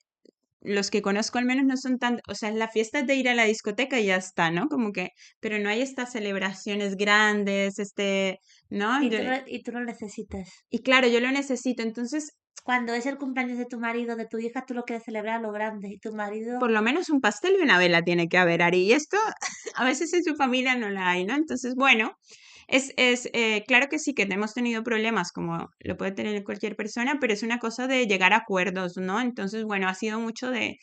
S2: los que conozco al menos no son tan, o sea, la fiesta es de ir a la discoteca y ya está, ¿no? Como que, pero no hay estas celebraciones grandes, ¿no?
S1: Y tú lo necesitas.
S2: Y claro, yo lo necesito, entonces
S1: Cuando es el cumpleaños de tu marido, de tu hija, tú lo quieres celebrar a lo grande. Y tu marido,
S2: por lo menos un pastel y una vela tiene que haber, Ari. Y esto a veces en su familia no la hay, ¿no? Entonces, bueno, claro que sí que hemos tenido problemas como lo puede tener cualquier persona, pero es una cosa de llegar a acuerdos, ¿no? Entonces, bueno, ha sido mucho de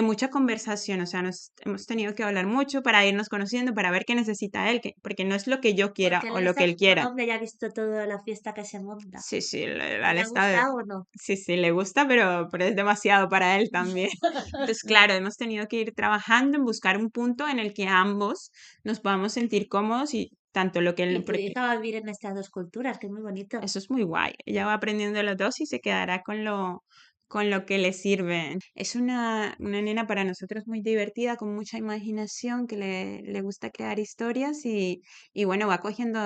S2: mucha conversación, o sea, nos hemos tenido que hablar mucho para irnos conociendo, para ver qué necesita él, porque no es lo que yo quiera
S1: porque
S2: o
S1: él
S2: lo que
S1: está,
S2: él quiera.
S1: hombre, ya ha visto toda la fiesta que se monta.
S2: Sí, sí,
S1: ¿Y le ha gustado o no?
S2: sí, sí, le gusta, pero es demasiado para él también. Entonces, claro, hemos tenido que ir trabajando en buscar un punto en el que ambos nos podamos sentir cómodos y tanto lo que él,
S1: Y tu
S2: porque
S1: hija va a vivir en estas dos culturas, que es muy bonito.
S2: eso es muy guay. Ella va aprendiendo los dos y se quedará con lo que le sirve. Es una nena para nosotros muy divertida, con mucha imaginación, que le gusta crear historias y bueno, va cogiendo,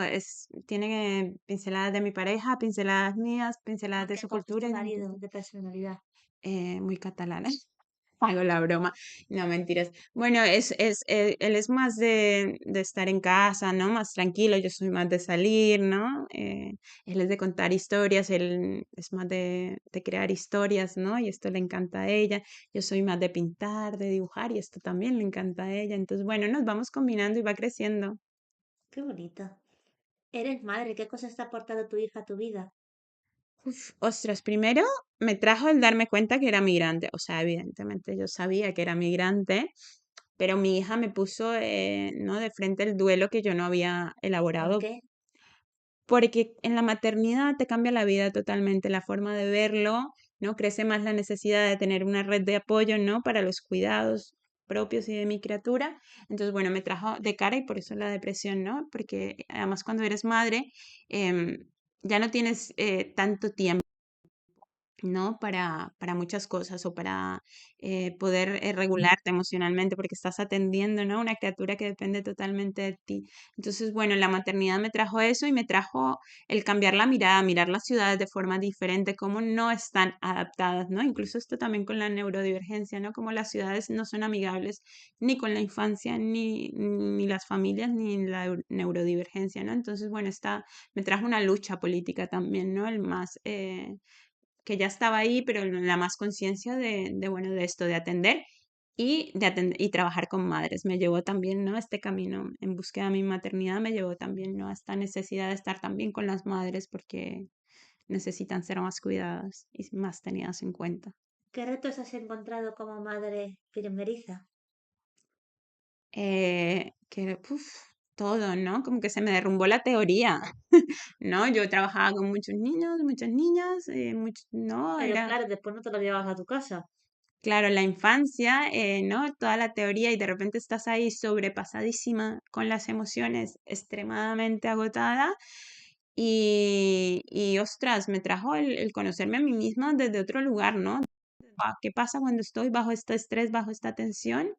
S2: tiene pinceladas de mi pareja, pinceladas mías, pinceladas
S1: ¿A
S2: de
S1: qué
S2: su
S1: coges
S2: cultura
S1: tu
S2: y de mi
S1: marido
S2: cultura.
S1: de personalidad?
S2: Muy catalana. Hago la broma. No, mentiras. Bueno, él es más de estar en casa, ¿no? Más tranquilo. Yo soy más de salir, ¿no? Él es de contar historias, él es más de crear historias, ¿no? Y esto le encanta a ella. Yo soy más de pintar, de dibujar y esto también le encanta a ella. Entonces, bueno, nos vamos combinando y va creciendo.
S1: Qué bonito. Eres madre, ¿qué cosas te ha aportado tu hija a tu vida?
S2: Uf, ostras, primero me trajo el darme cuenta que era migrante. O sea, evidentemente yo sabía que era migrante, pero mi hija me puso, ¿no? de frente el duelo que yo no había
S1: ¿Por
S2: elaborado,
S1: qué?
S2: porque en la maternidad te cambia la vida totalmente, la forma de verlo, ¿no? Crece más la necesidad de tener una red de apoyo, ¿no? Para los cuidados propios y de mi criatura. Entonces, bueno, me trajo de cara y por eso la depresión, ¿no? Porque además cuando eres madre, em, ya no tienes tanto tiempo. ¿No? Para muchas cosas o para poder regularte emocionalmente porque estás atendiendo, ¿no? Una criatura que depende totalmente de ti. Entonces, bueno, la maternidad me trajo eso y me trajo el cambiar la mirada, mirar las ciudades de forma diferente, cómo no están adaptadas, ¿no? Incluso esto también con la neurodivergencia, ¿no? Como las ciudades no son amigables ni con la infancia, ni las familias, ni la neurodivergencia, ¿no? Entonces, bueno, me trajo una lucha política también, ¿no? El más... que ya estaba ahí, pero en la más conciencia bueno, de esto, de atender y trabajar con madres. Me llevó también, ¿no? Este camino en búsqueda de mi maternidad me llevó también, ¿no? A esta necesidad de estar también con las madres porque necesitan ser más cuidadas y más tenidas en cuenta.
S1: ¿Qué retos has encontrado como madre primeriza?
S2: Uf, todo, ¿no? Como que se me derrumbó la teoría, ¿no? Yo trabajaba con muchos niños, muchas niñas, ¿no?
S1: Pero
S2: Era
S1: claro, después no te lo llevas a tu casa.
S2: claro, la infancia, ¿no? Toda la teoría y de repente estás ahí sobrepasadísima con las emociones, extremadamente agotada ostras, me trajo el conocerme a mí misma desde otro lugar, ¿no? ¿Qué pasa cuando estoy bajo este estrés, bajo esta tensión?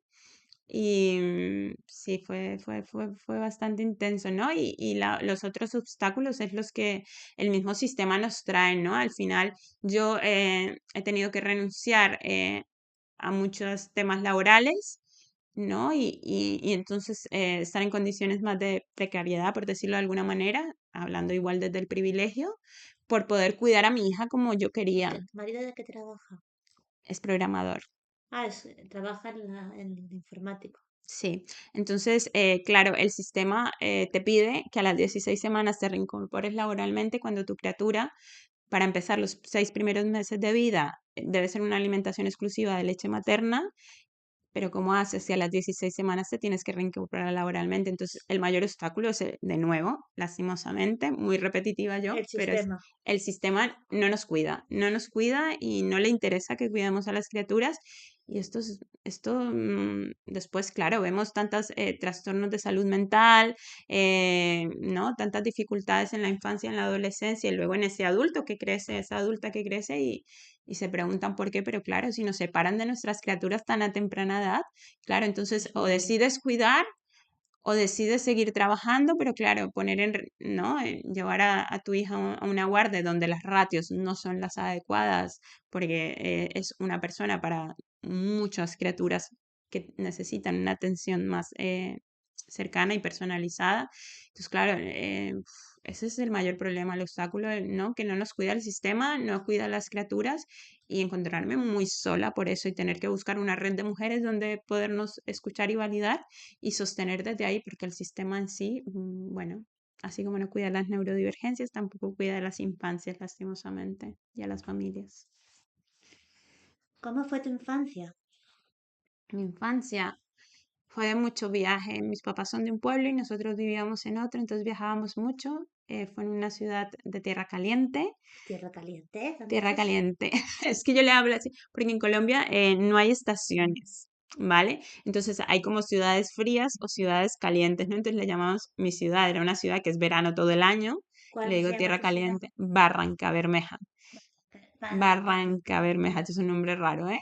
S2: Y sí, fue bastante intenso, ¿no? Los otros obstáculos es los que el mismo sistema nos trae, ¿no? Al final yo he tenido que renunciar a muchos temas laborales, ¿no? Y entonces estar en condiciones más de precariedad, por decirlo de alguna manera, hablando igual desde el privilegio, por poder cuidar a mi hija como yo quería.
S1: ¿Tu marido de qué trabaja?
S2: Es programador.
S1: Ah, trabaja en el informático.
S2: Sí, entonces, claro, el sistema te pide que a las 16 semanas te reincorpores laboralmente cuando tu criatura, para empezar los 6 primeros meses de vida, debe ser una alimentación exclusiva de leche materna, pero ¿cómo haces si a las 16 semanas te tienes que reincorporar laboralmente? Entonces, el mayor obstáculo es, de nuevo, lastimosamente, muy repetitiva yo,
S1: El
S2: pero es
S1: sistema.
S2: el sistema no nos cuida y no le interesa que cuidemos a las criaturas. Y después, claro, vemos tantos trastornos de salud mental, ¿no? Tantas dificultades en la infancia, en la adolescencia y luego en ese adulto que crece, esa adulta que crece y se preguntan por qué, pero claro, si nos separan de nuestras criaturas tan a temprana edad, claro, entonces
S1: Es
S2: o
S1: muy duro.
S2: decides cuidar o decides seguir trabajando, pero claro, ¿no? Llevar a tu hija a una guardia donde las ratios no son las adecuadas, porque es una persona para muchas criaturas que necesitan una atención más cercana y personalizada. Entonces, claro, ese es el mayor problema, el obstáculo, ¿no? Que no nos cuida el sistema, no cuida a las criaturas y encontrarme muy sola por eso y tener que buscar una red de mujeres donde podernos escuchar y validar y sostener desde ahí, porque el sistema en sí, bueno, así como no cuida las neurodivergencias, tampoco cuida a las infancias, lastimosamente, y a las familias.
S1: ¿Cómo fue tu infancia?
S2: Mi infancia fue de mucho viaje. Mis papás son de un pueblo y nosotros vivíamos en otro, entonces viajábamos mucho. Fue en una ciudad de Tierra Caliente.
S1: ¿Tierra caliente? ¿Dónde es
S2: Tierra
S1: eso?
S2: Caliente. Es que yo le hablo así, porque en Colombia no hay estaciones, ¿vale? Entonces hay como ciudades frías o ciudades calientes, ¿no? Entonces le llamamos mi ciudad, era una ciudad que es verano todo el año, y le
S1: ¿Cuál se
S2: digo
S1: llama
S2: Tierra
S1: tu ciudad?
S2: Caliente, Barranca Bermeja. Barranca Bermeja, esto es un nombre raro, ¿eh?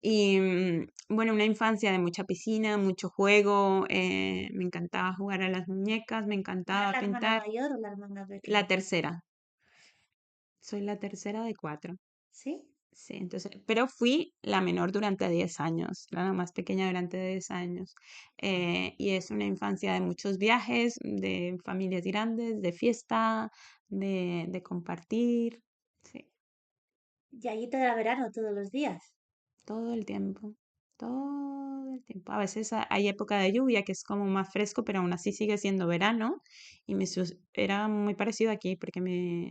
S2: Y bueno, una infancia de mucha piscina, mucho juego, me encantaba jugar a las muñecas, me
S1: ¿Eres
S2: encantaba
S1: la hermana
S2: pintar.
S1: mayor o la hermana
S2: La
S1: pequeña?
S2: tercera, soy la tercera de cuatro.
S1: ¿Sí?
S2: Sí, entonces, pero fui la menor durante 10 años, la más pequeña durante 10 años. Y es una infancia de muchos viajes, de familias grandes, de fiesta, de compartir, sí,
S1: Y allí te da verano todos los días.
S2: todo el tiempo, todo el tiempo. A veces hay época de lluvia que es como más fresco, pero aún así sigue siendo verano. Y era muy parecido aquí, porque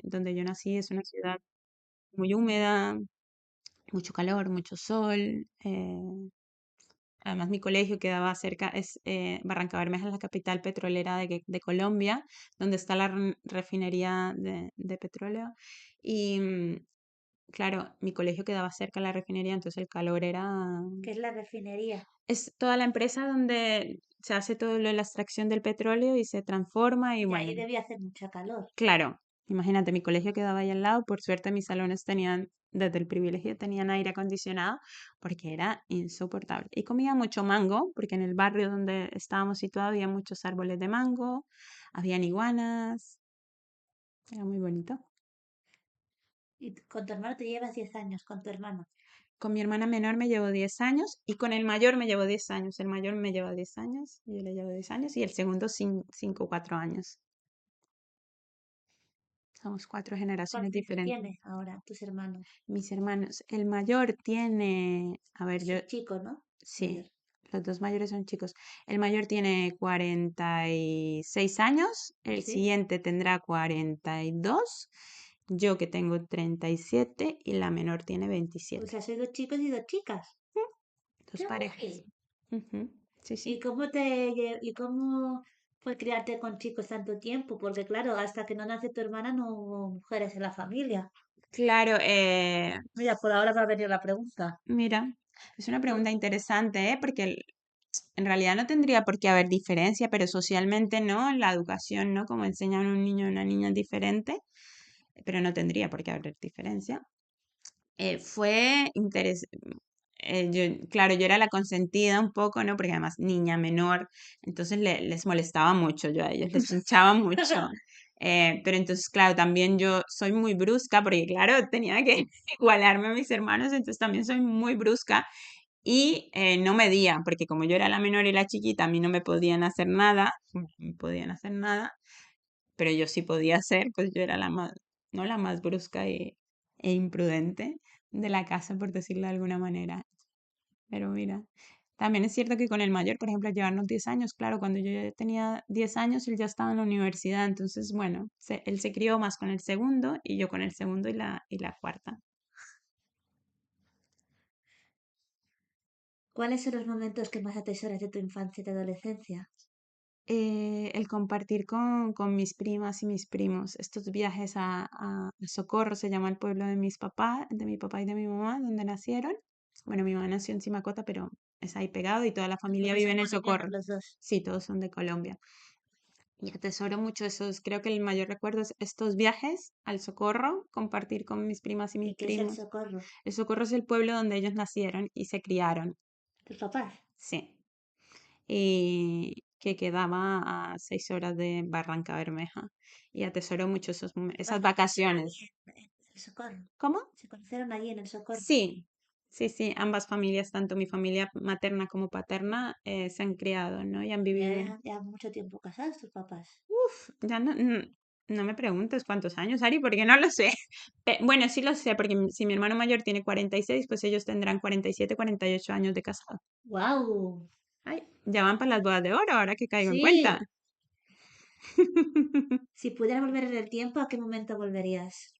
S2: donde yo nací es una ciudad muy húmeda, mucho calor, mucho sol. Además, mi colegio quedaba cerca, Barranca Bermeja es la capital petrolera de Colombia, donde está la refinería de petróleo. Y claro, mi colegio quedaba cerca de la refinería, entonces el calor era...
S1: ¿Qué es la refinería?
S2: Es toda la empresa donde se hace todo lo de la extracción del petróleo y se transforma y
S1: Y
S2: bueno,
S1: ahí debía hacer mucha calor.
S2: claro, imagínate, mi colegio quedaba ahí al lado, por suerte mis salones tenían, desde el privilegio, tenían aire acondicionado porque era insoportable. Y comía mucho mango, porque en el barrio donde estábamos situados había muchos árboles de mango, habían iguanas, era muy bonito.
S1: Y con tu hermano te llevas 10 años, con tu hermano.
S2: Con mi hermana menor me llevo 10 años y con el mayor me llevo 10 años. El mayor me lleva 10 años, yo le llevo 10 años y el segundo 5 o 4 años. Somos 4 generaciones
S1: ¿Cuántos hijos
S2: diferentes.
S1: tienes ahora, tus hermanos?
S2: Mis hermanos, el mayor tiene, a ver,
S1: Es chico, ¿no?
S2: sí,
S1: Mayor.
S2: los dos mayores son chicos. El mayor tiene 46 años, el
S1: ¿Sí?
S2: siguiente tendrá 42, yo que tengo 37 y la menor tiene
S1: O
S2: 27.
S1: sea, sois dos chicos y dos chicas.
S2: Dos
S1: ¡Qué
S2: parejas.
S1: guay!
S2: Ujú, sí,
S1: ¿Y
S2: sí.
S1: cómo fue criarte con chicos tanto tiempo? Porque claro, hasta que no nace tu hermana no hubo mujeres en la familia.
S2: Claro,
S1: Mira, por ahora va a venir la pregunta.
S2: mira, es una
S1: Por-
S2: pregunta interesante, ¿eh? Porque en realidad no tendría por qué haber diferencia, pero socialmente no, en la educación, ¿no? Como enseñan a un niño o una niña es diferente, pero no tendría por qué haber diferencia. Fue interesante. Claro, yo era la consentida un poco, ¿no? Porque además niña menor, entonces les molestaba mucho yo a ellos, les pinchaba mucho. Pero entonces, claro, también yo soy muy brusca, porque claro, tenía que igualarme a mis hermanos, entonces también soy muy brusca y no medían, porque como yo era la menor y la chiquita, a mí no me podían hacer nada, pero yo sí podía hacer, pues yo era la más, no la más brusca e imprudente de la casa, por decirlo de alguna manera. Pero mira, también es cierto que con el mayor, por ejemplo, llevarnos 10 años, claro, cuando yo ya tenía 10 años, él ya estaba en la universidad, entonces, bueno, él se crió más con el segundo y yo con el segundo y la cuarta.
S1: ¿Cuáles son los momentos que más atesoras de tu infancia y de adolescencia?
S2: El compartir con mis primas y mis primos estos viajes a Socorro, se llama el pueblo de mis papás, de mi papá y de mi mamá, donde nacieron. Bueno, mi mamá nació en Simacota, pero es ahí pegado y toda la
S1: Tus
S2: familia
S1: papás
S2: vive
S1: son
S2: en el
S1: colombianos
S2: Socorro.
S1: los dos.
S2: Sí, todos son de Colombia. Y atesoro mucho esos, creo que el mayor recuerdo es estos viajes al Socorro, compartir con mis primas y mis
S1: ¿Y qué es el
S2: primos.
S1: socorro?
S2: El Socorro es el pueblo donde ellos nacieron y se criaron,
S1: ¿Tus papás?
S2: sí. Y que quedaba a 6 horas de Barranca Bermeja. Y atesoro mucho esas
S1: Ah,
S2: vacaciones.
S1: en el socorro.
S2: ¿Cómo?
S1: Se conocieron allí en el socorro.
S2: Sí, sí, sí, ambas familias, tanto mi familia materna como paterna, se han criado, ¿no? Y han
S1: Ya,
S2: vivido.
S1: ya mucho tiempo casados tus papás.
S2: Uf, ya no me preguntes cuántos años, Ari, porque no lo sé. Bueno, sí lo sé, porque si mi hermano mayor tiene 46, pues ellos tendrán 47, 48 años de casado.
S1: ¡Guau!
S2: Ay, ya van para las bodas de oro, ahora que caigo en cuenta.
S1: Sí, si pudieras volver en el tiempo, ¿a qué momento volverías?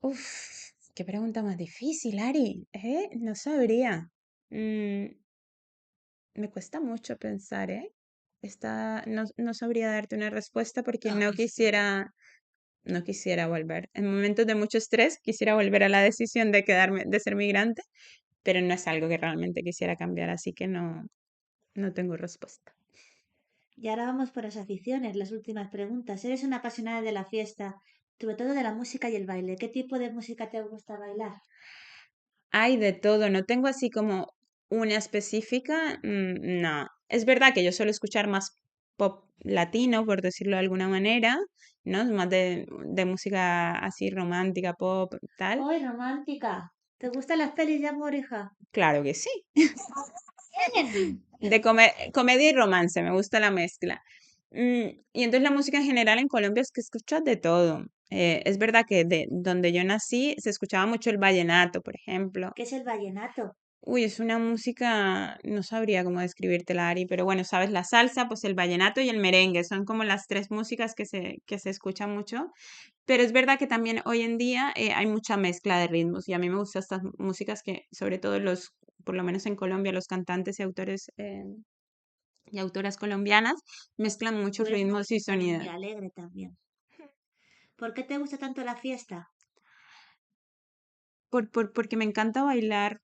S2: Uf, qué pregunta más difícil, Ari. No sabría. Mm, Me cuesta mucho pensar, ¿eh? No sabría darte una respuesta porque no quisiera volver. En momentos de mucho estrés quisiera volver a la decisión de quedarme, de ser migrante, pero no es algo que realmente quisiera cambiar, así que no tengo respuesta.
S1: Y ahora vamos por las aficiones, las últimas preguntas. Eres una apasionada de la fiesta, sobre todo de la música y el baile. ¿Qué tipo de música te gusta bailar?
S2: Hay de todo, no tengo así como una específica, no. Es verdad que yo suelo escuchar más pop latino, por decirlo de alguna manera, ¿no? Más de música así romántica, pop, tal.
S1: ¡Ay, romántica! ¿Te gustan las pelis de amor, hija?
S2: Claro que sí.
S1: Bien.
S2: De comedia y romance, me gusta la mezcla. Y entonces la música en general en Colombia es que escuchas de todo. Es verdad que de donde yo nací se escuchaba mucho el vallenato, por ejemplo.
S1: ¿Qué es el vallenato?
S2: Uy, es una música, no sabría cómo describírtela, Ari, pero bueno, sabes, la salsa, pues el vallenato y el merengue son como las tres músicas que se escuchan mucho, pero es verdad que también hoy en día hay mucha mezcla de ritmos y a mí me gustan estas músicas que, sobre todo por lo menos en Colombia, los cantantes y autores y autoras colombianas mezclan
S1: Tú
S2: muchos
S1: eres
S2: ritmos y
S1: muy
S2: sonidos.
S1: alegre también. ¿Por qué te gusta tanto la fiesta?
S2: Porque me encanta bailar,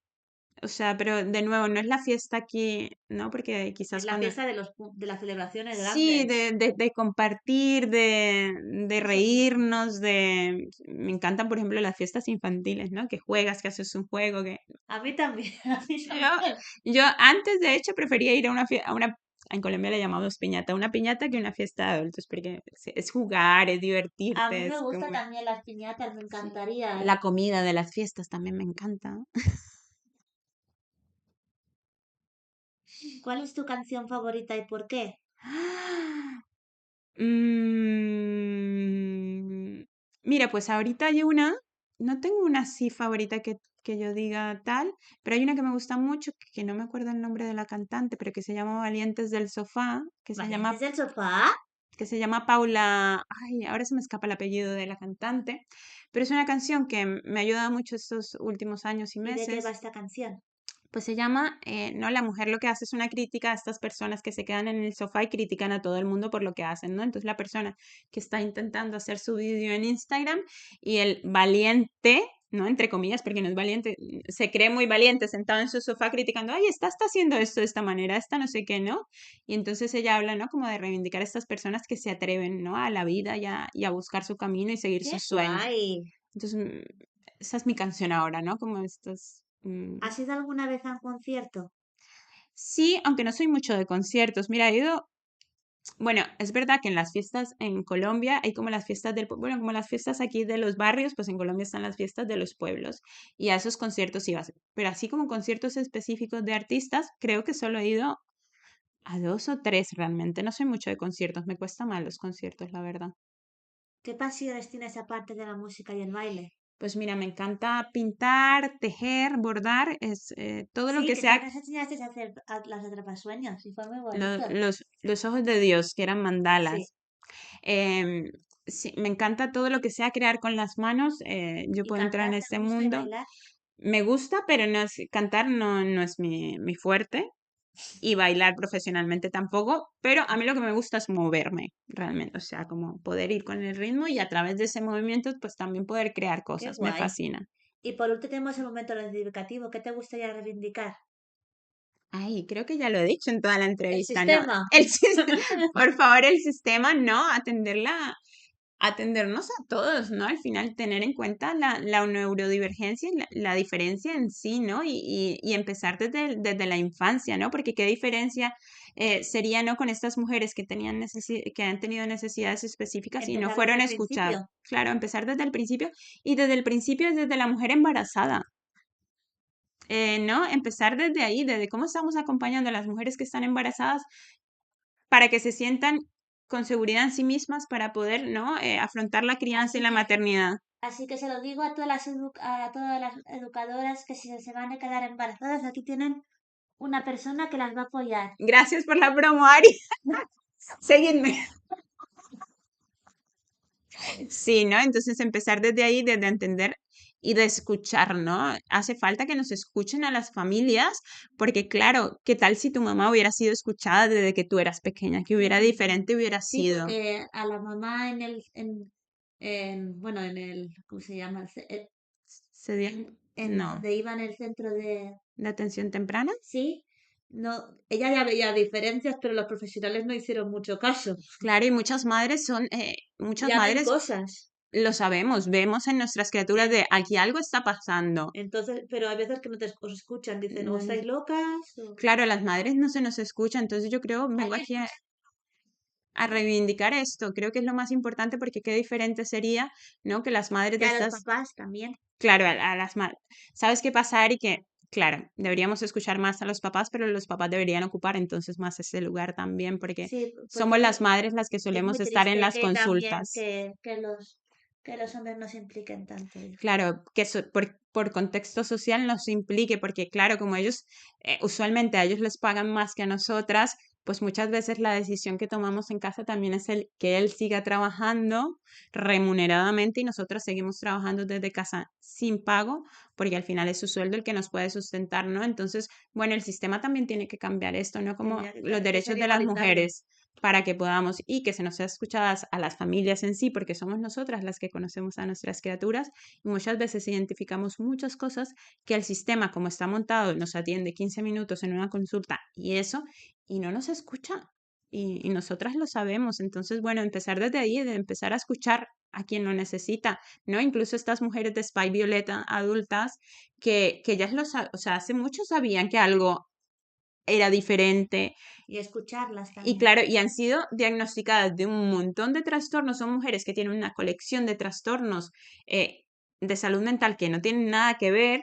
S2: o sea, pero de nuevo, no es la fiesta aquí, ¿no? Porque
S1: Es
S2: quizás
S1: la
S2: cuando.
S1: fiesta de de las celebraciones
S2: Sí,
S1: grandes.
S2: de compartir, de
S1: Eso sí.
S2: reírnos, Me encantan, por ejemplo, las fiestas infantiles, ¿no? Que juegas, que haces un juego, que.
S1: A mí también, a mí
S2: Yo,
S1: también.
S2: yo antes, de hecho, prefería ir en Colombia le llamamos piñata, una piñata que una fiesta de adultos, porque es jugar, es
S1: A mí
S2: divertirte,
S1: me
S2: es
S1: gusta
S2: como.
S1: también las piñatas, me
S2: Sí.
S1: encantaría, ¿eh?
S2: La comida de las fiestas también me encanta.
S1: ¿Cuál es tu canción favorita y por qué?
S2: Mm, Mira, pues ahorita hay no tengo una así favorita que yo diga tal, pero hay una que me gusta mucho, que no me acuerdo el nombre de la cantante, pero que se llama Valientes del Sofá,
S1: ¿Valientes del sofá?
S2: que se llama Paula, ay, ahora se me escapa el apellido de la cantante, pero es una canción que me ha ayudado mucho estos últimos años y
S1: ¿Y de qué va
S2: meses.
S1: esta canción?
S2: Pues se llama, no, la mujer lo que hace es una crítica a estas personas que se quedan en el sofá y critican a todo el mundo por lo que hacen, ¿no? Entonces la persona que está intentando hacer su vídeo en Instagram y el valiente, ¿no? Entre comillas, porque no es valiente, se cree muy valiente sentado en su sofá criticando, ay, está haciendo esto de esta manera, esta no sé qué, ¿no? Y entonces ella habla, ¿no? Como de reivindicar a estas personas que se atreven, ¿no? A la vida y a buscar su camino y seguir
S1: ¡Qué
S2: sus sueños.
S1: guay!
S2: Entonces, esa es mi canción ahora, ¿no? Como estos.
S1: ¿Has ido alguna vez a un concierto?
S2: Sí, aunque no soy mucho de conciertos. Mira, he ido Bueno, es verdad que en las fiestas en Colombia hay como las fiestas bueno, como las fiestas aquí de los barrios, pues en Colombia están las fiestas de los pueblos y a esos conciertos ibas. Pero así como conciertos específicos de artistas, creo que solo he ido a dos o tres realmente. No soy mucho de conciertos, me cuesta mal los conciertos, la verdad.
S1: ¿Qué pasiones tienes aparte de la música y el baile?
S2: Pues mira, me encanta pintar, tejer, bordar, es todo lo
S1: Sí,
S2: que
S1: que
S2: sea
S1: nos enseñaste a hacer las atrapasueños y fue muy bonito.
S2: los ojos de Dios, que eran
S1: Sí,
S2: mandalas. Em, sí, me encanta todo lo que sea crear con las manos. Yo
S1: y
S2: puedo entrar en
S1: cantar, ¿te
S2: este
S1: gusta y
S2: mundo.
S1: bailar?
S2: Me gusta, pero no es, cantar no es mi fuerte y bailar profesionalmente tampoco, pero a mí lo que me gusta es moverme realmente, o sea, como poder ir con el ritmo y a través de ese movimiento pues también poder crear
S1: Qué
S2: cosas, me
S1: guay.
S2: fascina.
S1: Y por último tenemos el momento reivindicativo. ¿Qué te gustaría reivindicar?
S2: Ay, creo que ya lo he dicho en toda la
S1: El
S2: entrevista, ¿no?
S1: sistema.
S2: Por favor, el sistema, ¿no? Atendernos a todos, ¿no? Al final tener en cuenta la neurodivergencia y la diferencia en sí, ¿no? Y empezar desde la infancia, ¿no? Porque qué diferencia sería, ¿no? Con estas mujeres que que han tenido necesidades específicas y no
S1: Empezar desde
S2: fueron
S1: el
S2: escuchadas.
S1: principio.
S2: Claro, empezar desde el principio y desde el principio es desde la mujer embarazada. ¿No? Empezar desde ahí, desde cómo estamos acompañando a las mujeres que están embarazadas para que se sientan con seguridad en sí mismas para poder, ¿no? Afrontar la crianza y
S1: Así
S2: la
S1: que,
S2: maternidad.
S1: así que se lo digo a todas a todas las educadoras que si se van a quedar embarazadas, aquí tienen una persona que las va a apoyar.
S2: Gracias por la promo, Ari. Seguidme. Sí, ¿no? Entonces empezar desde ahí, desde entender y de escuchar, ¿no? Hace falta que nos escuchen a las familias, porque claro, ¿qué tal si tu mamá hubiera sido escuchada desde que tú eras pequeña? ¿Qué hubiera diferente hubiera
S1: Sí,
S2: sido?
S1: porque a la mamá bueno, ¿cómo se llama?
S2: No,
S1: De iba en el centro de,
S2: de atención temprana.
S1: sí, no, ella ya veía diferencias, pero los profesionales no hicieron mucho caso.
S2: Claro, y muchas
S1: Ya ven
S2: madres
S1: cosas.
S2: lo sabemos, vemos en nuestras criaturas
S1: En-
S2: de aquí algo está pasando.
S1: entonces, pero hay veces que no te os escuchan, dicen, o
S2: No
S1: estáis
S2: nos-
S1: locas, o
S2: Claro, las madres no se nos escuchan, entonces yo creo,
S1: hay
S2: vengo
S1: que
S2: aquí
S1: escuchar.
S2: a reivindicar esto, creo que es lo más importante porque qué diferente sería, ¿no? Que las madres
S1: Y
S2: de
S1: a los
S2: estas,
S1: papás también.
S2: claro, a las madres, ¿sabes qué pasa, Ari? Que, claro, deberíamos escuchar más a los papás, pero los papás deberían ocupar entonces más ese lugar también, porque
S1: Sí,
S2: somos
S1: porque
S2: las madres las que
S1: es
S2: solemos
S1: muy
S2: estar en
S1: triste
S2: las
S1: que también
S2: consultas.
S1: que los hombres no se impliquen tanto.
S2: Claro, que por contexto social nos implique, porque claro, como ellos, usualmente a ellos les pagan más que a nosotras, pues muchas veces la decisión que tomamos en casa también es el que él siga trabajando remuneradamente y nosotras seguimos trabajando desde casa sin pago, porque al final es su sueldo el que nos puede sustentar, ¿no? Entonces, bueno, el sistema también tiene que cambiar esto, ¿no? Como los
S1: Que
S2: derechos
S1: ser
S2: de las
S1: igualitario.
S2: mujeres para que podamos y que se nos sea escuchadas a las familias en sí, porque somos nosotras las que conocemos a nuestras criaturas y muchas veces identificamos muchas cosas que el sistema, como está montado, nos atiende 15 minutos en una consulta y eso, y no nos escucha. Y nosotras lo sabemos. Entonces, bueno, empezar desde ahí, de empezar a escuchar a quien lo necesita, ¿no? Incluso estas mujeres de Spy Violeta adultas que ellas o sea, hace mucho sabían que algo era diferente,
S1: Y escucharlas
S2: y
S1: también.
S2: claro, y han sido diagnosticadas de un montón de trastornos. Son mujeres que tienen una colección de trastornos de salud mental que no tienen nada que ver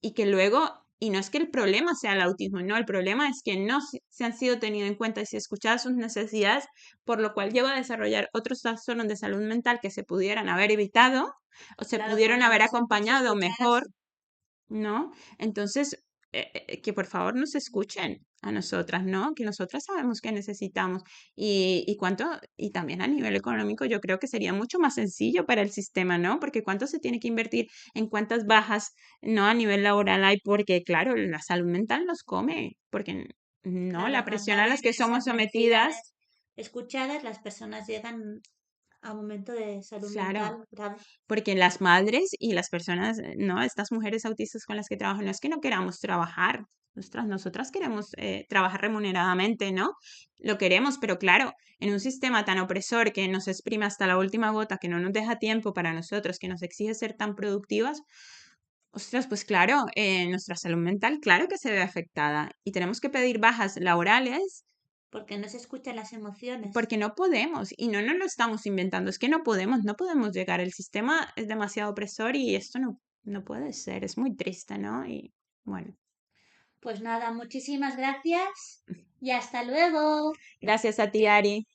S2: y que luego, y no es que el problema sea el autismo, no, el problema es que no se han sido tenido en cuenta y se escuchadas sus necesidades, por lo cual lleva a desarrollar otros trastornos de salud mental que se pudieran haber evitado o se
S1: Claro,
S2: pudieron
S1: por
S2: haber
S1: no sentirse
S2: acompañado
S1: escuchadas.
S2: mejor, ¿no? Entonces, que por favor nos escuchen a nosotras, ¿no? Que nosotras sabemos que necesitamos y cuánto, y también a nivel económico yo creo que sería mucho más sencillo para el sistema, ¿no? Porque cuánto se tiene que invertir en cuántas bajas, ¿no? A nivel laboral hay, porque claro, la salud mental nos come, porque no, la
S1: Claro,
S2: presión
S1: cuando
S2: a
S1: hay
S2: las que somos
S1: esas
S2: sometidas,
S1: necesidades escuchadas, las personas llegan a un momento de salud
S2: claro.
S1: mental grave.
S2: Porque las madres y las personas, ¿no? Estas mujeres autistas con las que trabajo, no es que no queramos trabajar, nosotras queremos trabajar remuneradamente, ¿no? Lo queremos, pero claro, en un sistema tan opresor que nos exprime hasta la última gota, que no nos deja tiempo para nosotros, que nos exige ser tan productivas, ostras, pues claro, nuestra salud mental, claro que se ve afectada y tenemos que pedir bajas laborales
S1: porque no se escuchan las emociones.
S2: porque no podemos, y no nos lo estamos inventando, es que no podemos llegar, el sistema es demasiado opresor y esto no puede ser, es muy triste, ¿no? Y bueno,
S1: Pues nada, muchísimas gracias y hasta luego.
S2: gracias a ti, Ari.